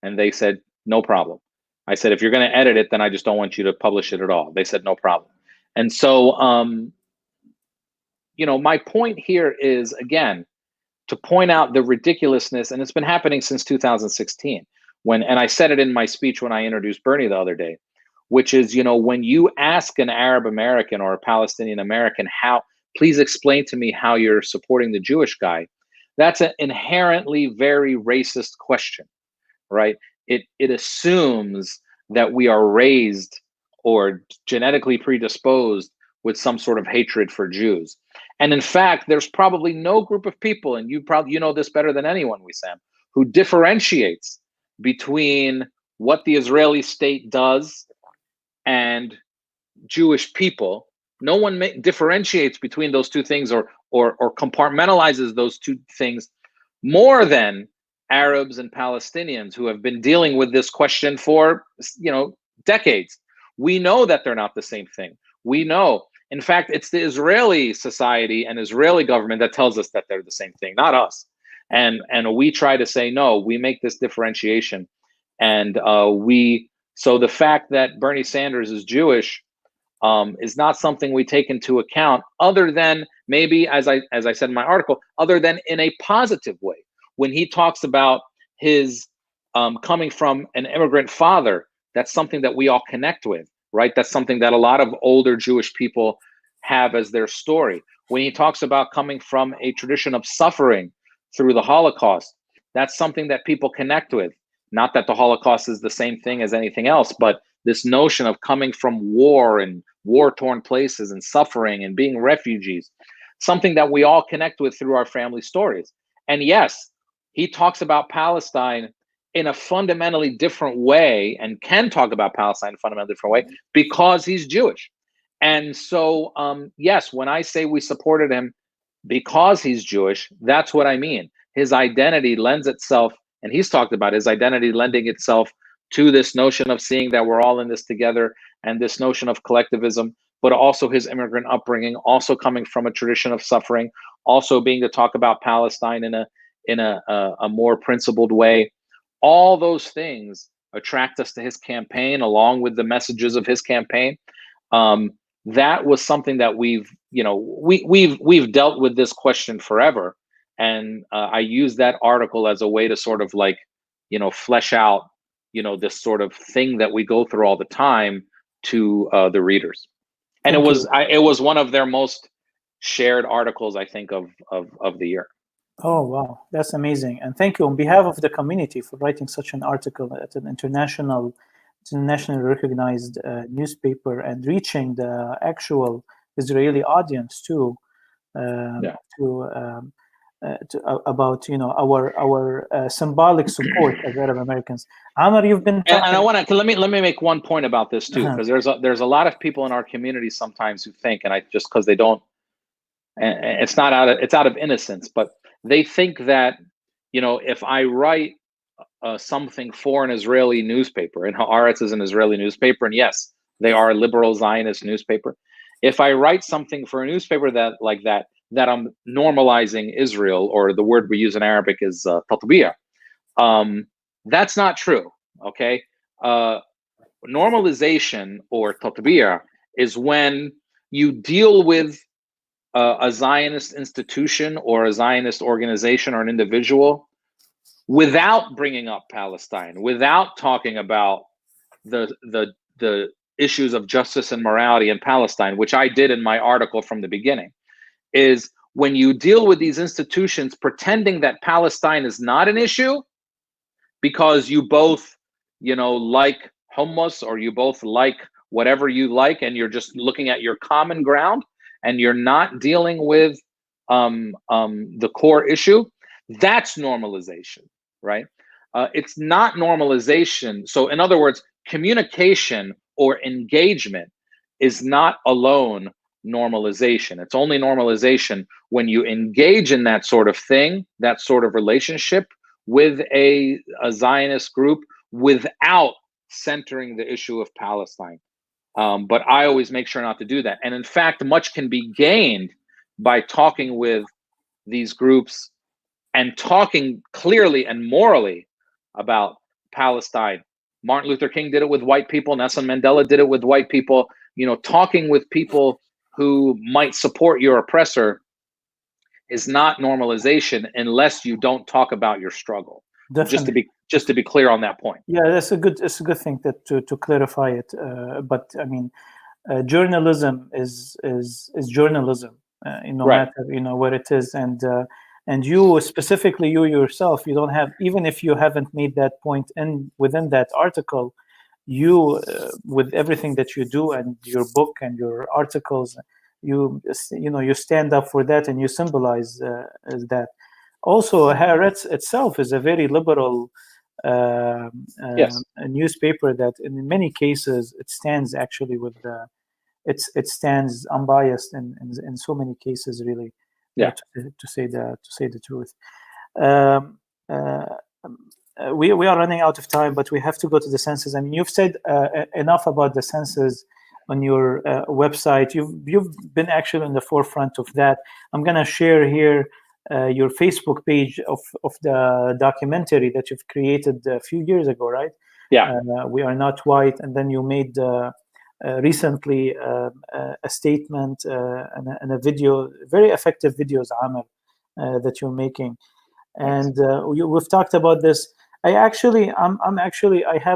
And they said, no problem. I said, if you're going to edit it, then I just don't want you to publish it at all. They said, no problem. And so, my point here is, again, to point out the ridiculousness, and it's been happening since 2016. And I said it in my speech when I introduced Bernie the other day, which is, when you ask an Arab American or a Palestinian American, please explain to me how you're supporting the Jewish guy, that's an inherently very racist question, right? It assumes that we are raised or genetically predisposed with some sort of hatred for Jews. And in fact, there's probably no group of people, and you know this better than anyone, Wissam, who differentiates between what the Israeli state does and Jewish people. No one differentiates between those two things or compartmentalizes those two things more than Arabs and Palestinians, who have been dealing with this question for decades. We know that they're not the same thing. We know. In fact, it's the Israeli society and Israeli government that tells us that they're the same thing, not us. And we try to say, no, we make this differentiation. And so the fact that Bernie Sanders is Jewish is not something we take into account, other than maybe, as I said in my article, other than in a positive way. When he talks about his coming from an immigrant father, that's something that we all connect with, right? That's something that a lot of older Jewish people have as their story. When he talks about coming from a tradition of suffering, through the Holocaust. That's something that people connect with. Not that the Holocaust is the same thing as anything else, but this notion of coming from war and war-torn places and suffering and being refugees, something that we all connect with through our family stories. And yes, he talks about Palestine in a fundamentally different way, and can talk about Palestine in a fundamentally different way because he's Jewish. And so, yes, when I say we supported him because he's Jewish, that's what I mean. His identity lends itself, and he's talked about his identity lending itself to this notion of seeing that we're all in this together, and this notion of collectivism, but also his immigrant upbringing, also coming from a tradition of suffering, also being to talk about Palestine in a more principled way. All those things attract us to his campaign, along with the messages of his campaign. That was something that we've dealt with this question forever, and I use that article as a way to sort of like, flesh out, this sort of thing that we go through all the time to the readers. And Thank you. it was one of their most shared articles, I think, of the year. Oh, wow. That's amazing. And thank you on behalf of the community for writing such an article at an internationally recognized newspaper, and reaching the actual Israeli audience too, about our symbolic support as Arab Americans. Amer, you've been talking. And I want to let me make one point about this too, because there's a lot of people in our community sometimes who think, and just because they don't, and it's out of innocence, but they think that if I write something for an Israeli newspaper, and Haaretz is an Israeli newspaper, and yes, they are a liberal Zionist newspaper. If I write something for a newspaper that I'm normalizing Israel, or the word we use in Arabic is tatbiya, that's not true. Okay, normalization, or tatbiya, is when you deal with a Zionist institution or a Zionist organization or an individual without bringing up Palestine, without talking about the issues of justice and morality in Palestine, which I did in my article from the beginning, is when you deal with these institutions pretending that Palestine is not an issue because you both, like hummus, or you both like whatever you like, and you're just looking at your common ground, and you're not dealing with the core issue. That's normalization, right? It's not normalization. So in other words, communication or engagement is not alone normalization. It's only normalization when you engage in that sort of thing, that sort of relationship with a Zionist group, without centering the issue of Palestine. But I always make sure not to do that. And in fact, much can be gained by talking with these groups and talking clearly and morally about Palestine. Martin Luther King did it with white people. Nelson Mandela did it with white people. Talking with people who might support your oppressor is not normalization unless you don't talk about your struggle. Definitely. Just to be clear on that point. Yeah, it's a good thing that to clarify it. But I mean, journalism is journalism, no Right. matter where it is, and you specifically, you yourself, you don't have, even if you haven't made that point within that article, you with everything that you do, and your book and your articles, you stand up for that, and you symbolize that. Also, Haaretz itself is a very liberal Yes. a newspaper that in many cases it stands actually with it stands unbiased in so many cases, really. Yeah. To say the truth. We are running out of time, but we have to go to the census. I mean, you've said enough about the census on your website. You've been actually in the forefront of that. I'm gonna share here your Facebook page of the documentary that you've created a few years ago, right? Yeah. We Are Not White, and then you made recently a statement and a video, very effective videos, Amer, that you're making. And we've talked about this. I have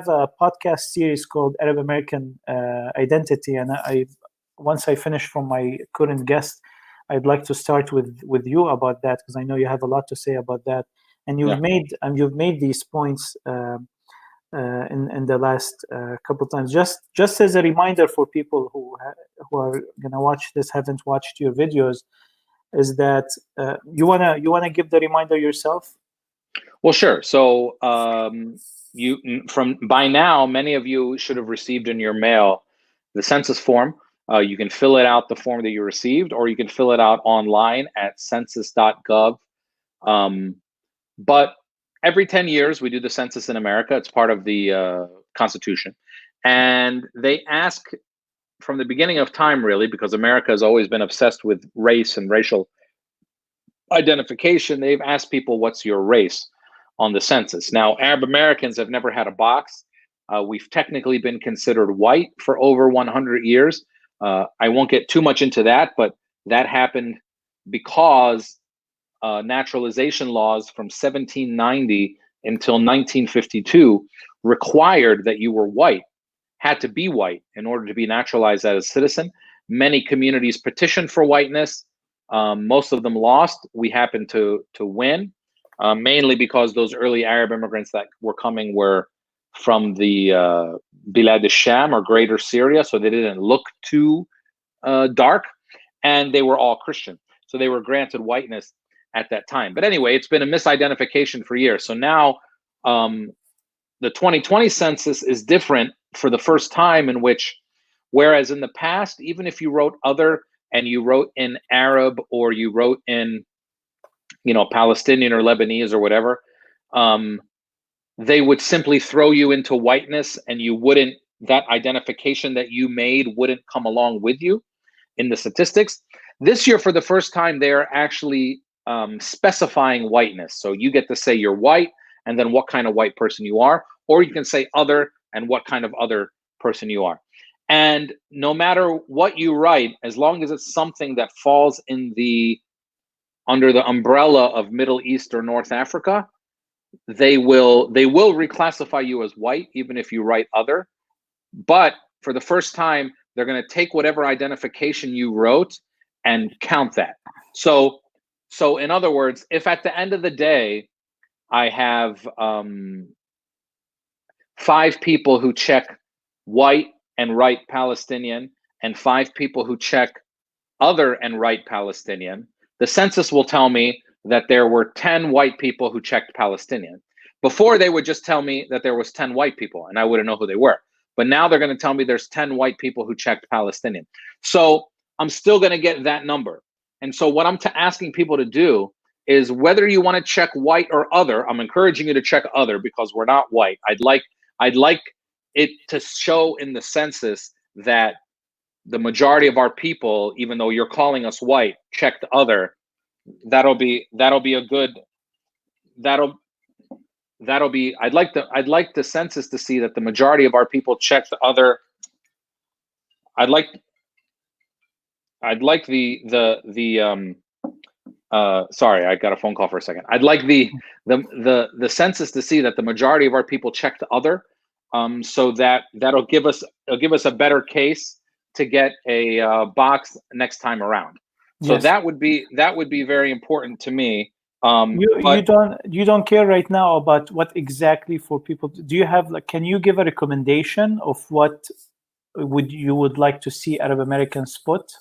a podcast series called Arab American Identity, and once I finish from my current guest, I'd like to start with you about that, because I know you have a lot to say about that, and you've made these points in the last couple times. Just as a reminder for people who are gonna watch this, haven't watched your videos, is that you wanna give the reminder yourself? Well, sure. So by now, many of you should have received in your mail the census form. You can fill it out, the form that you received, or you can fill it out online at census.gov. But every 10 years, we do the census in America. It's part of the Constitution. And they ask from the beginning of time, really, because America has always been obsessed with race and racial identification. They've asked people, what's your race on the census? Now, Arab Americans have never had a box. We've technically been considered white for over 100 years. I won't get too much into that, but that happened because naturalization laws from 1790 until 1952 required that you were white, had to be white in order to be naturalized as a citizen. Many communities petitioned for whiteness. Most of them lost. We happened to win, mainly because those early Arab immigrants that were coming were from the Bilad al-Sham, or Greater Syria, so they didn't look too dark, and they were all Christian. So they were granted whiteness at that time. But anyway, it's been a misidentification for years. So now the 2020 census is different for the first time, in which, whereas in the past, even if you wrote other and you wrote in Arab, or you wrote in, Palestinian or Lebanese or whatever, they would simply throw you into whiteness, and that identification that you made wouldn't come along with you in the statistics. This year, for the first time, they're actually specifying whiteness. So you get to say you're white, and then what kind of white person you are, or you can say other, and what kind of other person you are. And no matter what you write, as long as it's something that falls under the umbrella of Middle East or North Africa, they will reclassify you as white, even if you write other. But for the first time, they're going to take whatever identification you wrote and count that. So in other words, if at the end of the day, I have 5 people who check white and write Palestinian, and 5 people who check other and write Palestinian, the census will tell me that there were 10 white people who checked Palestinian. Before, they would just tell me that there was 10 white people, and I wouldn't know who they were. But now they're going to tell me there's 10 white people who checked Palestinian. So I'm still going to get that number. And so what I'm asking people to do is, whether you want to check white or other, I'm encouraging you to check other, because we're not white. I'd like it to show in the census that the majority of our people, even though you're calling us white, checked other. That'll be a good. I'd like the census to see that the majority of our people checked the other. I'd like sorry, I got a phone call for a second. I'd like the census to see that the majority of our people checked other, so that'll give us a better case to get a box next time around. So Yes. that would be very important to me. You don't care right now about what exactly for people. Do you have, can you give a recommendation of what you would like to see Arab Americans put?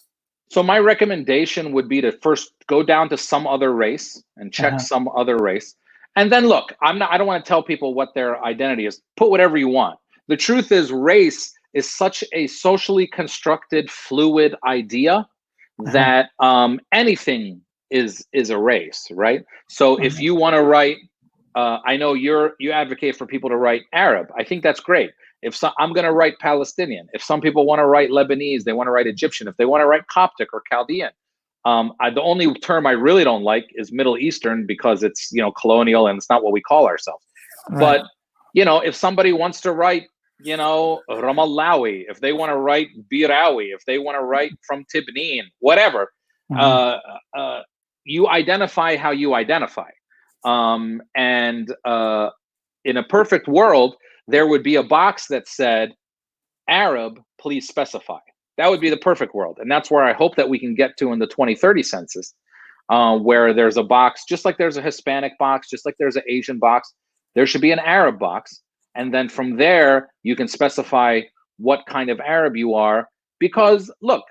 So my recommendation would be to first go down to some other race and check some other race. And then look, I don't want to tell people what their identity is. Put whatever you want. The truth is, race is such a socially constructed, fluid idea that anything is a race, right? So if you want to write, I know you advocate for people to write Arab. I think that's great. I'm going to write Palestinian. If some people want to write Lebanese, they want to write Egyptian. If they want to write Coptic or Chaldean, the only term I really don't like is Middle Eastern, because it's colonial and it's not what we call ourselves. Right. But if somebody wants to write Ramallawi, if they want to write Birawi, if they want to write from Tibnin, whatever, you identify how you identify. And in a perfect world, there would be a box that said, Arab, please specify. That would be the perfect world. And that's where I hope that we can get to in the 2030 census, where there's a box, just like there's a Hispanic box, just like there's an Asian box, there should be an Arab box. And then from there, you can specify what kind of Arab you are. Because look,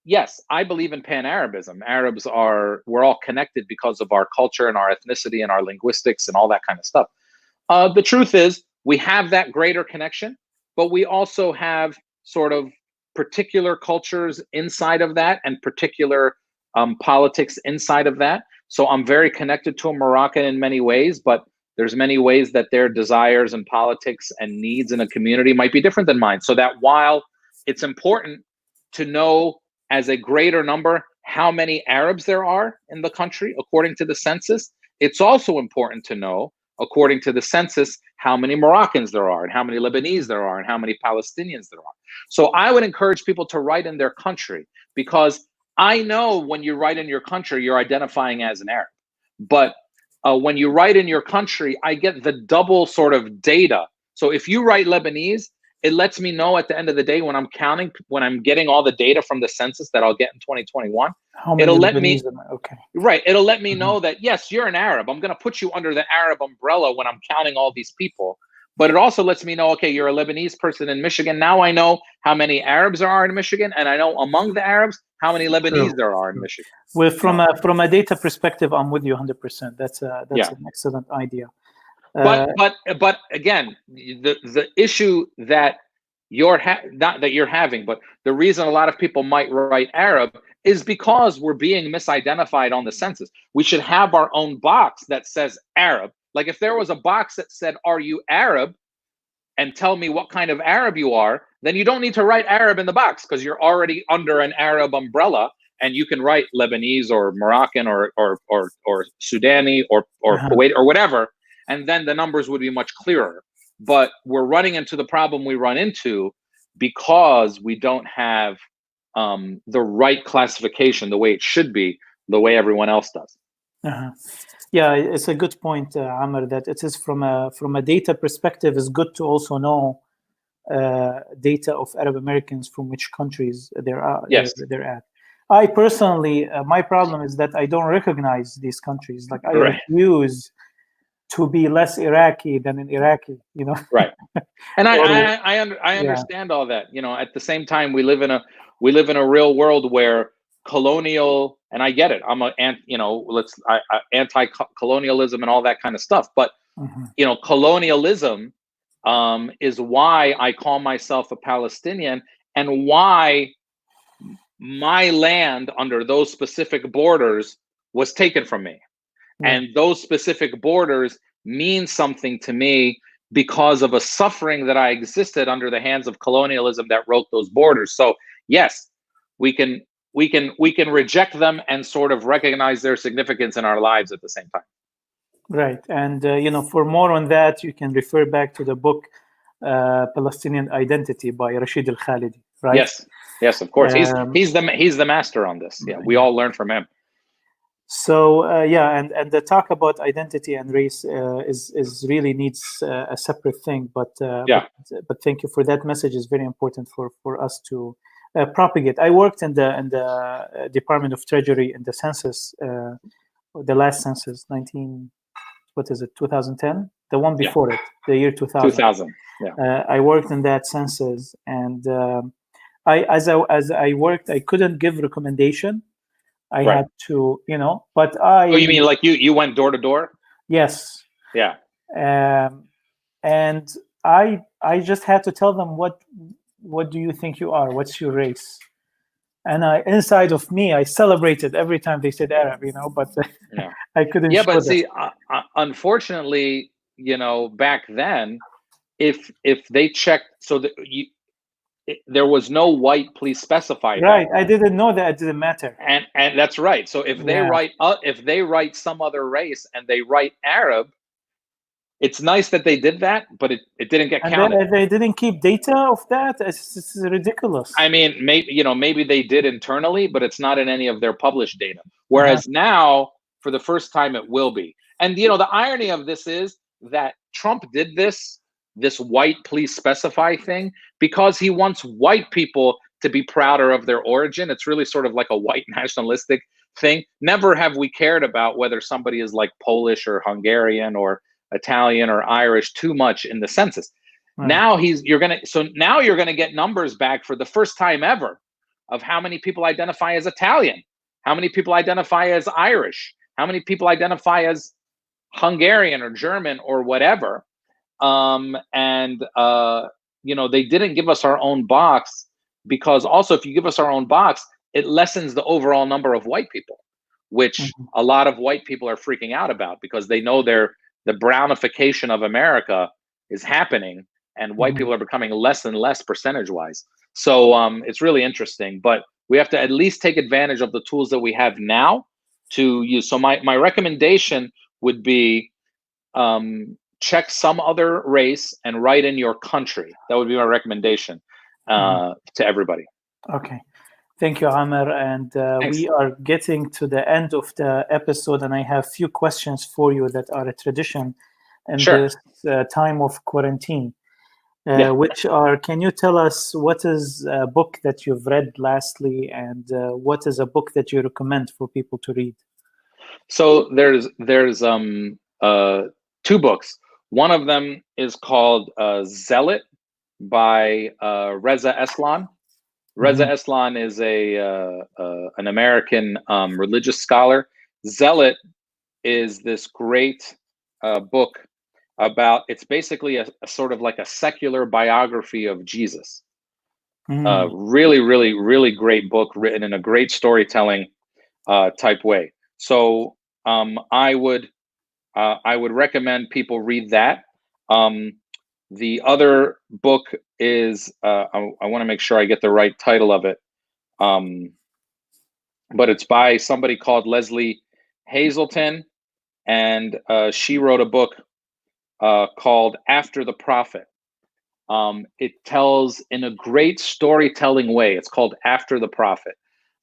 yes, I believe in pan-Arabism. We're all connected because of our culture and our ethnicity and our linguistics and all that kind of stuff. The truth is, we have that greater connection, but we also have sort of particular cultures inside of that and particular politics inside of that. So I'm very connected to a Moroccan in many ways, but there's many ways that their desires and politics and needs in a community might be different than mine. So that while it's important to know as a greater number how many Arabs there are in the country according to the census, it's also important to know, according to the census, how many Moroccans there are and how many Lebanese there are and how many Palestinians there are. So I would encourage people to write in their country, because I know when you write in your country, you're identifying as an Arab. But when you write in your country, I get the double sort of data. So if you write Lebanese, it lets me know at the end of the day when I'm counting, when I'm getting all the data from the census that I'll get in 2021, it'll let me, okay. Right, it'll let me know that, yes, you're an Arab. I'm going to put you under the Arab umbrella when I'm counting all these people. But it also lets me know, okay, you're a Lebanese person in Michigan. Now I know how many Arabs there are in Michigan, and I know among the Arabs how many Lebanese there are in Michigan. Well, from a data perspective, I'm with you 100%. That's an excellent idea. But again, the issue that not that you're having, but the reason a lot of people might write Arab is because we're being misidentified on the census. We should have our own box that says Arab. Like if there was a box that said, "Are you Arab?" and tell me what kind of Arab you are, then you don't need to write Arab in the box because you're already under an Arab umbrella, and you can write Lebanese or Moroccan or Sudani or Kuwait or whatever, and then the numbers would be much clearer. But we're running into the problem we run into because we don't have the right classification the way it should be, the way everyone else does. Yeah, it's a good point, Amer, that it is from a data perspective, it's good to also know data of Arab Americans from which countries they're at. I personally, my problem is that I don't recognize these countries. Like I refuse to be less Iraqi than an Iraqi, you know. Right. And I understand all that. You know, at the same time, we live in a real world where colonial, and I get it. I'm anti-colonialism and all that kind of stuff. But you know, colonialism is why I call myself a Palestinian, and why my land under those specific borders was taken from me. And those specific borders mean something to me because of a suffering that I existed under the hands of colonialism that wrote those borders. So yes, we can reject them and sort of recognize their significance in our lives at the same time. Right. And you know, for more on that, you can refer back to the book Palestinian Identity by Rashid Al-Khalidi, right? Yes, of course. He's the master on this. Yeah, we all learn from him. So and the talk about identity and race is really needs a separate thing. But thank you for that message. Is very important for us to propagate. I worked in the Department of Treasury in the census, the last census, 2010, the one before it, the year 2000. 2000. Yeah. I worked in that census, and as I worked, I couldn't give recommendation. I had to, you know, but I. Oh, you mean like you went door to door? Yes. Yeah. And I just had to tell them what do you think you are? What's your race? And inside of me, I celebrated every time they said Arab, you know, but I couldn't. Yeah, but see, unfortunately, you know, back then, if they checked, so that there was no white please specify. Right, I didn't know that. It didn't matter. And that's right. So if they write some other race and they write Arab, it's nice that they did that, but it didn't get counted. They didn't keep data of that. It's ridiculous. I mean, maybe they did internally, but it's not in any of their published data. Whereas now, for the first time, it will be. And you know, the irony of this is that Trump did this white please specify thing because he wants white people to be prouder of their origin. It's really sort of like a white nationalistic thing. Never have we cared about whether somebody is like Polish or Hungarian or Italian or Irish too much in the census. Right. Now you're gonna get numbers back for the first time ever of how many people identify as Italian, how many people identify as Irish, how many people identify as Hungarian or German or whatever. They didn't give us our own box, because also if you give us our own box, it lessens the overall number of white people, which a lot of white people are freaking out about, because they know the brownification of America is happening, and white people are becoming less and less percentage wise. So it's really interesting, but we have to at least take advantage of the tools that we have now to use. So my recommendation would be, check some other race and write in your country. That would be my recommendation to everybody. Okay. Thank you, Amer. And we are getting to the end of the episode, and I have a few questions for you that are a tradition in this time of quarantine, which are, can you tell us what is a book that you've read lastly, and what is a book that you recommend for people to read? So there's two books. One of them is called Zealot by Reza Aslan. Reza Aslan is an American religious scholar. Zealot is this great book about, it's basically a sort of like a secular biography of Jesus. Really, really, really great book, written in a great storytelling type way. So I would recommend people read that. The other book is, I want to make sure I get the right title of it, but it's by somebody called Leslie Hazelton, and she wrote a book called After the Prophet. It tells in a great storytelling way. It's called After the Prophet,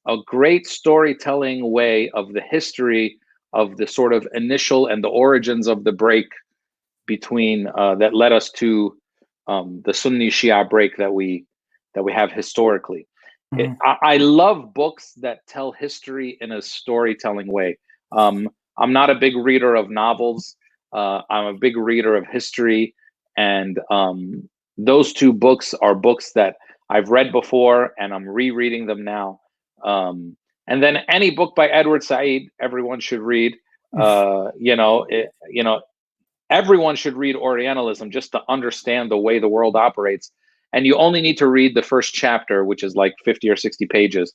a great storytelling way of the history of the sort of initial and the origins of the break between that led us to the Sunni Shia break that we have historically. I love books that tell history in a storytelling way. I'm not a big reader of novels. I'm a big reader of history, and those two books are books that I've read before, and I'm rereading them now. And then any book by Edward Said, everyone should read. Everyone should read Orientalism just to understand the way the world operates. And you only need to read the first chapter, which is like 50 or 60 pages.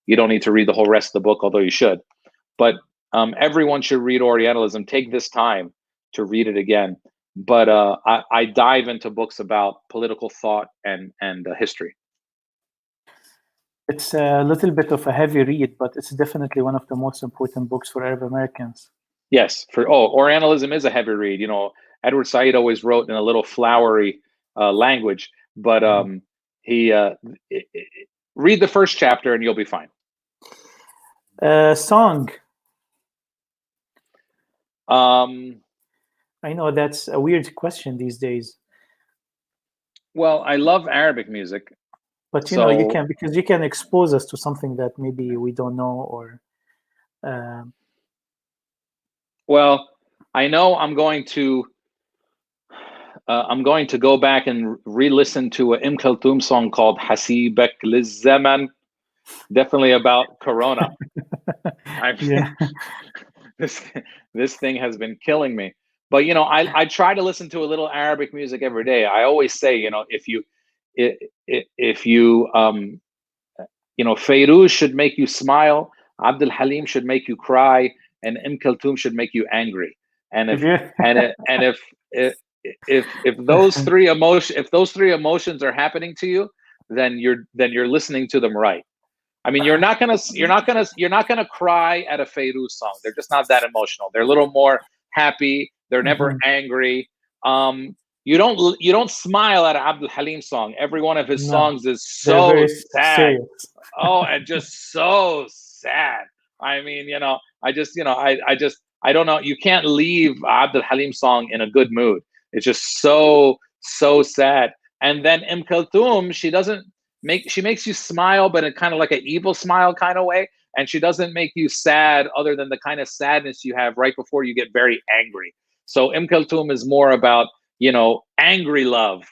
You don't need to read the whole rest of the book, although you should. But everyone should read Orientalism. Take this time to read it again. But I dive into books about political thought and history. It's a little bit of a heavy read, but it's definitely one of the most important books for Arab Americans. Yes, Orientalism is a heavy read. Edward Said always wrote in a little flowery language, but he read the first chapter and you'll be fine. Song. I know that's a weird question these days. Well, I love Arabic music, but you can, because you can expose us to something that maybe we don't know, or. Well, I know I'm going to go back and re-listen to an Kulthum song called Hasibek Liz-Zaman, definitely about Corona. This thing has been killing me. But I try to listen to a little Arabic music every day. I always say, if you Fairuz should make you smile, Abdul Halim should make you cry, and Kulthum should make you angry. And if those three emotions are happening to you, then you're listening to them right. I mean, you're not gonna cry at a Fairuz song. They're just not that emotional. They're a little more happy. They're never angry. You don't smile at an Abdul Halim song. Every one of his songs is so sad. Serious. And just so sad. I mean, I don't know. You can't leave Abdul Halim song in a good mood. It's just so sad. And then Kulthum, she doesn't she makes you smile, but in kind of like an evil smile kind of way. And she doesn't make you sad other than the kind of sadness you have right before you get very angry. So Kulthum is more about, angry love.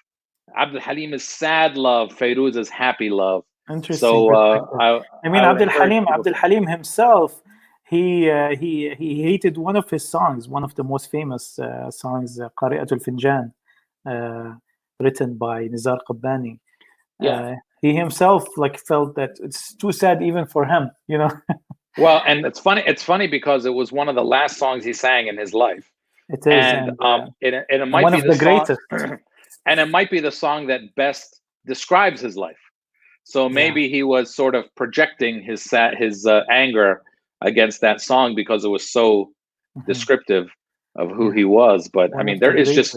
Abdul Halim is sad love. Fairuz is happy love. Interesting So perspective. I mean, I would encourage people Abdul to. Halim himself, he hated one of his songs, one of the most famous songs, Qari'atul Finjan, uh, written by Nizar Qabbani. Yeah. He himself felt that it's too sad even for him, Well, and it's funny. It's funny because it was one of the last songs he sang in his life, It is, and and it might one be of the the song, greatest. and it might be the song that best describes his life. So maybe he was sort of projecting his anger against that song because it was so descriptive of who he was. But I One mean, of the greatest.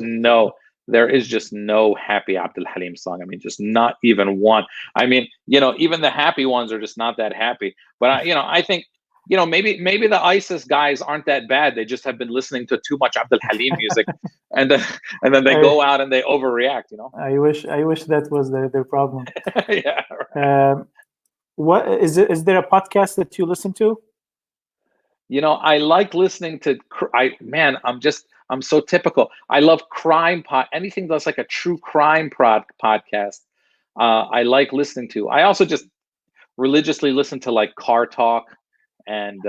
there is just no happy Abdul Halim song. I mean, just not even one. I mean, even the happy ones are just not that happy. But I think, maybe the ISIS guys aren't that bad. They just have been listening to too much Abdul Halim music, and then they go out and they overreact. I wish that was their problem. Yeah. What is it? Is there a podcast that you listen to? I like listening to. I'm so typical. I love anything that's like a true crime podcast. I like listening to. I also just religiously listen to like Car Talk and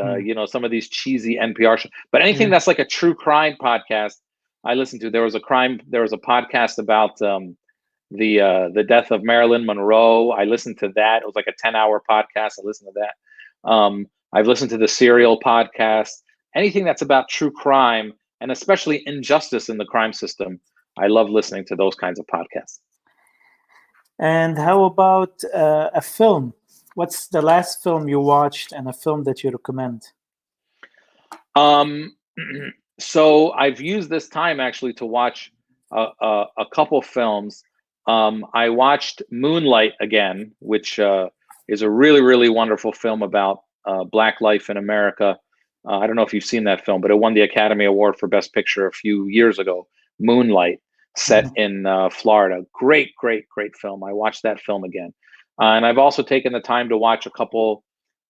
some of these cheesy NPR shows. But anything that's like a true crime podcast, I listen to. There was a podcast about the death of Marilyn Monroe. I listened to that. It was like a 10-hour podcast. I listened to that. I've listened to the Serial podcast. Anything that's about true crime and especially injustice in the crime system, I love listening to those kinds of podcasts. And how about a film? What's the last film you watched and a film that you recommend? So I've used this time actually to watch a couple films. I watched Moonlight again, which is a really, really wonderful film about Black life in America. I don't know if you've seen that film, but it won the Academy Award for Best Picture a few years ago. Moonlight, set in Florida. Great, great, great film. I watched that film again. And I've also taken the time to watch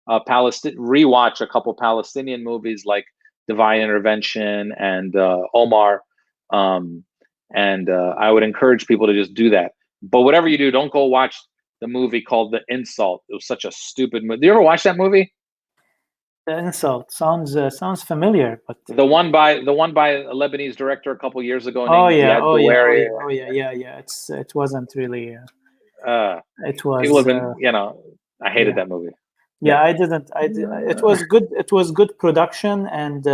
rewatch a couple Palestinian movies like Divine Intervention and Omar. And I would encourage people to just do that. But whatever you do, don't go watch the movie called The Insult. It was such a stupid movie. Did you ever watch that movie? The Insult sounds familiar, but the one by a Lebanese director a couple years ago. Oh named yeah, Ziad oh yeah, oh Goueri. yeah, yeah, yeah. It wasn't really. It was. People have been, I hated that movie. Yeah, I didn't. It was good. It was good production and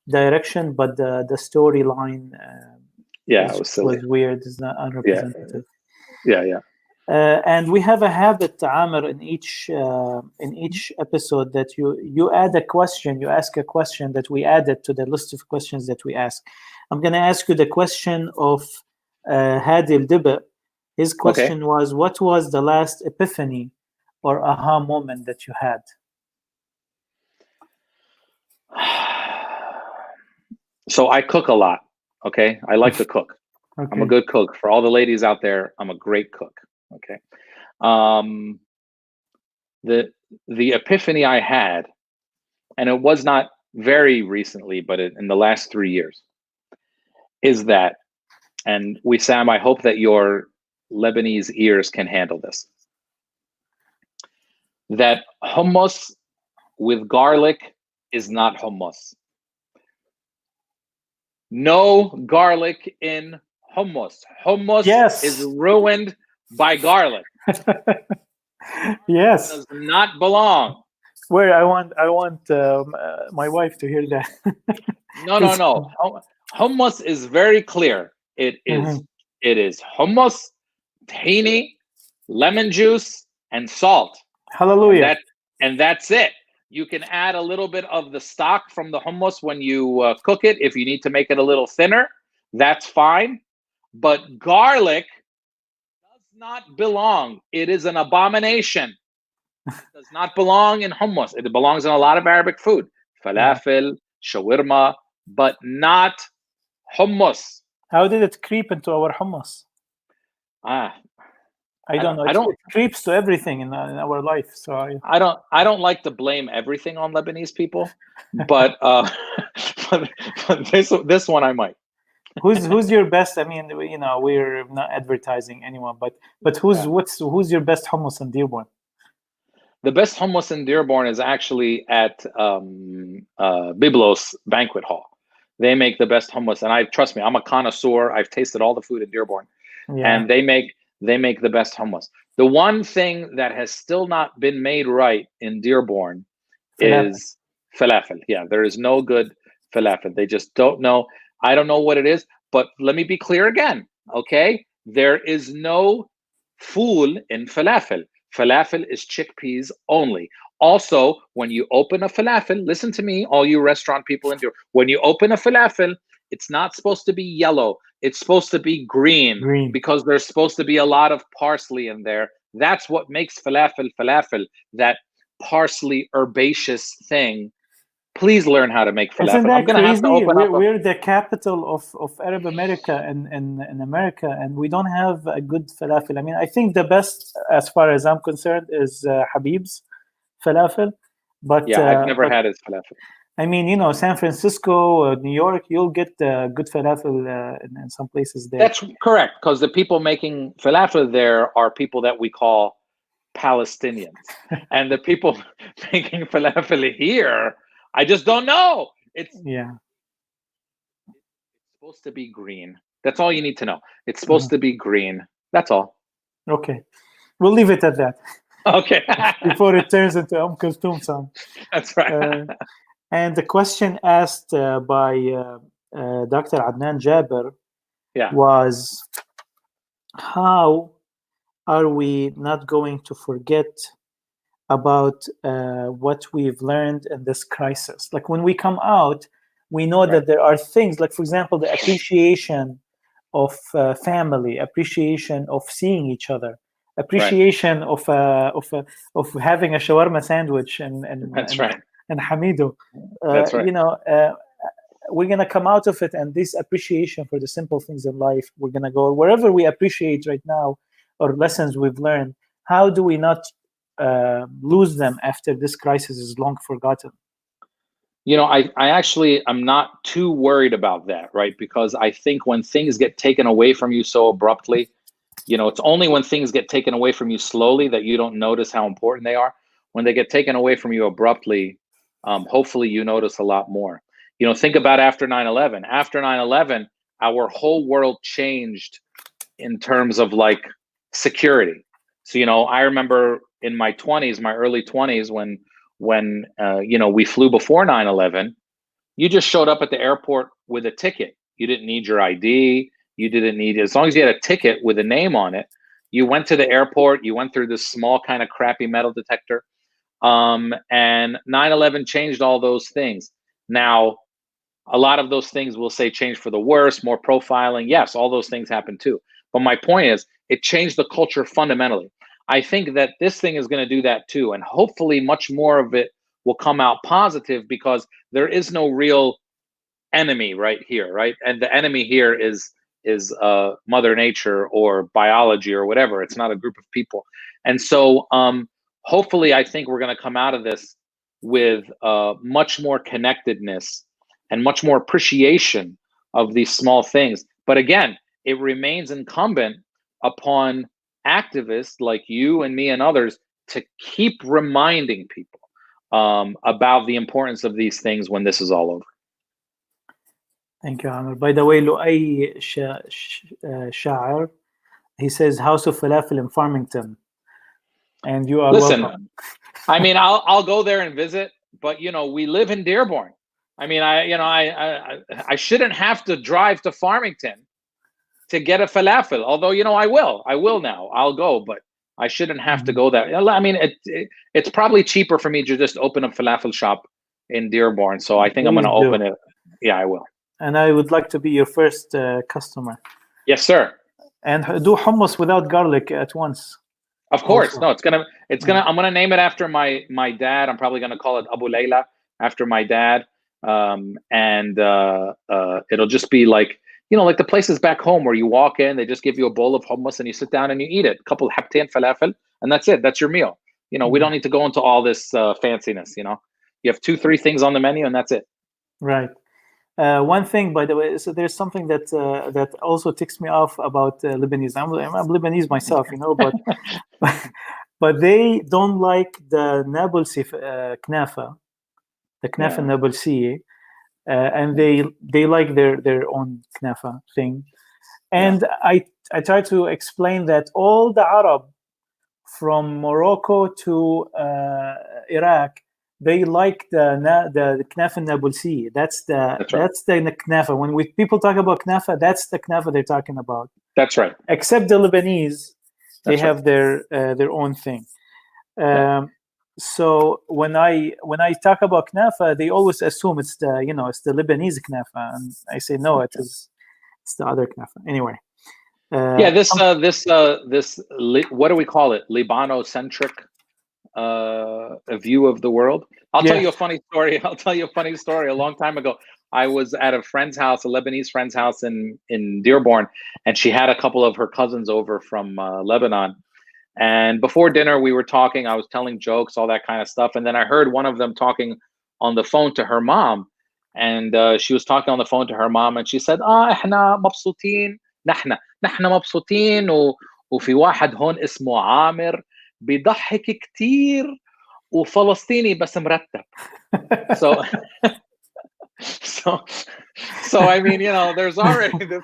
direction, but the storyline. It was silly. Was weird. It's not unrepresentative. Yeah. And we have a habit, Amer, in each episode that you add a question, you ask a question that we added to the list of questions that we ask. I'm going to ask you the question of Hadi Al-Dibba. His question was, what was the last epiphany or aha moment that you had? So I cook a lot. Okay, I like to cook. Okay. I'm a good cook. For all the ladies out there, I'm a great cook. Okay. The epiphany I had, and it was not very recently, but in the last 3 years, is that, and Wissam, I hope that your Lebanese ears can handle this, that hummus with garlic is not hummus. No garlic in hummus. Hummus is ruined by garlic. Yes, it does not belong. Where I want my wife to hear that. No. Hummus is very clear. It is hummus, tahini, lemon juice, and salt. Hallelujah. And that's it. You can add a little bit of the stock from the hummus when you cook it. If you need to make it a little thinner, that's fine. But garlic does not belong. It is an abomination. It does not belong in hummus. It belongs in a lot of Arabic food. Falafel, shawarma, but not hummus. How did it creep into our hummus? I don't know. I don't It creeps to everything in our life. So I don't like to blame everything on Lebanese people, but but this one I might. who's your best? I mean, we're not advertising anyone, but who's your best hummus in Dearborn? The best hummus in Dearborn is actually at Biblos Banquet Hall. They make the best hummus, and trust me, I'm a connoisseur. I've tasted all the food in Dearborn, Yeah, and they make the best hummus. The one thing that has still not been made right in Dearborn falafel. is falafel. Yeah, there is no good falafel. They just don't know. I don't know what it is, but let me be clear again, okay? There is no fool in falafel. Falafel is chickpeas only. Also, when you open a falafel, listen to me, all you restaurant people in here. When you open a falafel, it's not supposed to be yellow. It's supposed to be green Green. because there's supposed to be a lot of parsley in there. That's what makes falafel falafel, that parsley herbaceous thing. Please learn how to make Isn't falafel. I'm that going to have to crazy? open up a. We're the capital of Arab America in America, and we don't have a good falafel. I mean, I think the best, as far as I'm concerned, is Habib's falafel. Yeah, I've never had his falafel. I mean, San Francisco, New York, you'll get good falafel in some places there. That's correct, because the people making falafel there are people that we call Palestinians. And the people making falafel here, I just don't know. It's supposed to be green. That's all you need to know. It's supposed to be green. That's all. Okay. We'll leave it at that. Okay. Before it turns into Kulthum song. That's right. And the question asked by Dr. Adnan Jaber was, how are we not going to forget about what we've learned in this crisis? Like, when we come out, we know that there are things, like, for example, the appreciation of family, appreciation of seeing each other, appreciation of having a shawarma sandwich and Hamido. That's right. We're gonna come out of it, and this appreciation for the simple things in life, we're gonna go wherever we appreciate right now, or lessons we've learned. How do we not lose them after this crisis is long forgotten? I actually, I'm not too worried about that, right? Because I think when things get taken away from you so abruptly, it's only when things get taken away from you slowly that you don't notice how important they are. When they get taken away from you abruptly, hopefully you notice a lot more. Think about after 9/11. After 9/11, our whole world changed in terms of like security. So, I remember in my 20s, my early 20s, when we flew before 9/11, you just showed up at the airport with a ticket. You didn't need your ID. You didn't need, as long as you had a ticket with a name on it, you went to the airport, you went through this small kind of crappy metal detector. And 9/11 changed all those things. Now, a lot of those things will say changed for the worse, more profiling. Yes, all those things happen too. But my point is, it changed the culture fundamentally. I think that this thing is going to do that too. And hopefully much more of it will come out positive, because there is no real enemy right here, right? And the enemy here is Mother Nature or biology or whatever. It's not a group of people. And so hopefully I think we're going to come out of this with much more connectedness and much more appreciation of these small things. But again, it remains incumbent upon activists like you and me and others to keep reminding people about the importance of these things when this is all over. Thank you, Amer. By the way, Lu'ay Sha'ar, he says House of Falafel in Farmington, and you are welcome. I mean, I'll go there and visit, but we live in Dearborn. I mean, I shouldn't have to drive to Farmington to get a falafel. Although I will now. I'll go, but I shouldn't have to go there. I mean, it's probably cheaper for me to just open a falafel shop in Dearborn. So I think I'm going to open it. Yeah, I will. And I would like to be your first customer. Yes, sir. And do hummus without garlic at once. Of course. Also. No, I'm gonna name it after my dad. I'm probably gonna call it Abu Layla after my dad. And it'll just be like, like the places back home where you walk in, they just give you a bowl of hummus and you sit down and you eat it. A couple habtain falafel, and that's it. That's your meal. We don't need to go into all this fanciness. You have 2-3 things on the menu and that's it. Right. One thing, by the way, so there's something that that also ticks me off about Lebanese. I'm Lebanese myself, but they don't like the Nabulsi knafa, the knafa Nabulsi, and they like their own knafa thing. And I try to explain that all the Arab from Morocco to Iraq, they like the knafa Nabulsi. That's the knafa. When people talk about knafa, that's the knafa they're talking about. That's right. Except the Lebanese, they have their own thing. So when I talk about knafa, they always assume it's the Lebanese knafa, and I say no, it's the other knafa. Anyway. This what do we call it? Libano-centric view of the world. I'll tell you a funny story. A long time ago, I was at a friend's house, a Lebanese friend's house in Dearborn, and she had a couple of her cousins over from Lebanon. And before dinner, we were talking. I was telling jokes, all that kind of stuff. And then I heard one of them talking on the phone to her mom. And she was talking on the phone to her mom, and she said, احنا مبسوطين نحن مبسوطين وفي واحد هون اسمه عامر بيضحك كتير وفلسطيني بس مرتب. So I mean, there's already this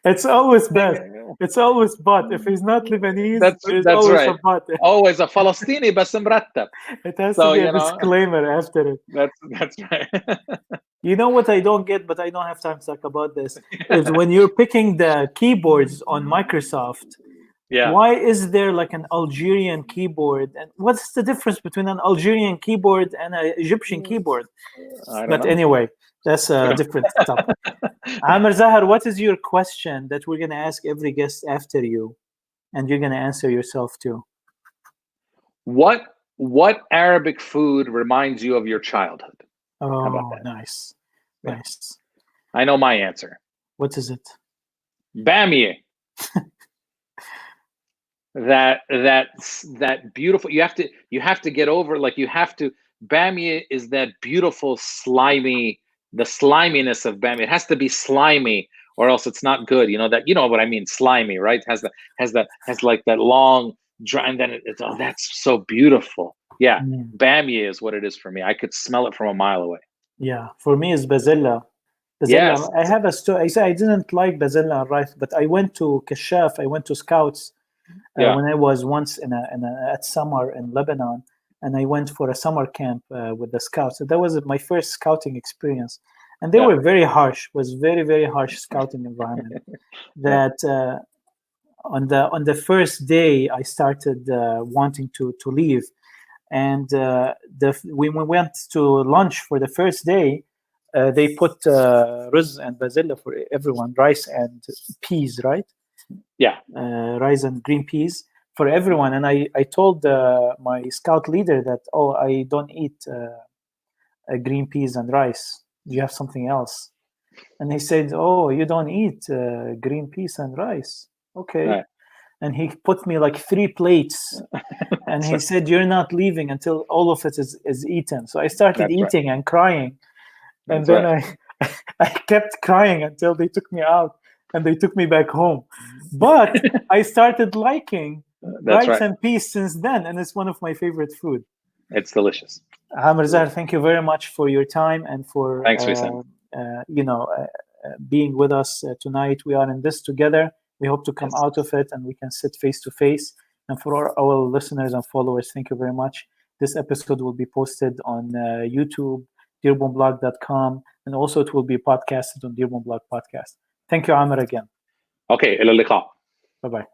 it's always bad. It's always but. If he's not Lebanese, that's always right. a but. Always a Falastini بس مرتب. It has to be a disclaimer after it. That's right. You know what I don't get, but I don't have time to talk about this, is when you're picking the keyboards on Microsoft, why is there like an Algerian keyboard? And what's the difference between an Algerian keyboard and an Egyptian keyboard? But anyway, that's a different topic. Amer Zahr, what is your question that we're going to ask every guest after you, and you're going to answer yourself too? What Arabic food reminds you of your childhood? Oh, how about that? Nice. I know my answer. What is it? Bamie. that beautiful. You have to get over. Bamie is that beautiful the sliminess of bamie. It has to be slimy, or else it's not good. You know what I mean? Slimy, right? Has like that long dry, and then that's so beautiful. Yeah, bamie is what it is for me. I could smell it from a mile away. Yeah, for me it's bazilla. Yes. I have a story. I say I didn't like bazilla and rice, but I went to Kashaf. I went to Scouts when I was once at summer in Lebanon, and I went for a summer camp with the Scouts. So that was my first scouting experience, and they were very harsh. It was very, very harsh scouting environment. That on the first day I started wanting to leave, and when we went to lunch for the first day, they put ruz and bazilla for everyone, rice and peas, right? Yeah, rice and green peas for everyone. And I told my scout leader that, I don't eat green peas and rice. Do you have something else? And he said, you don't eat green peas and rice? Okay. Right. And he put me like 3 plates. And he said, you're not leaving until all of it is eaten. So I started eating and crying. And then I kept crying until they took me out and they took me back home. But I started liking rice and peas since then, and it's one of my favorite food. It's delicious. Amer Zahr, thank you very much for your time and for being with us tonight. We are in this together. We hope to come out of it and we can sit face to face. And for our listeners and followers, thank you very much. This episode will be posted on YouTube, dearbornblog.com, and also it will be podcasted on Dearborn Blog Podcast. Thank you, Amer, again. Okay, إلى اللقاء. Bye-bye.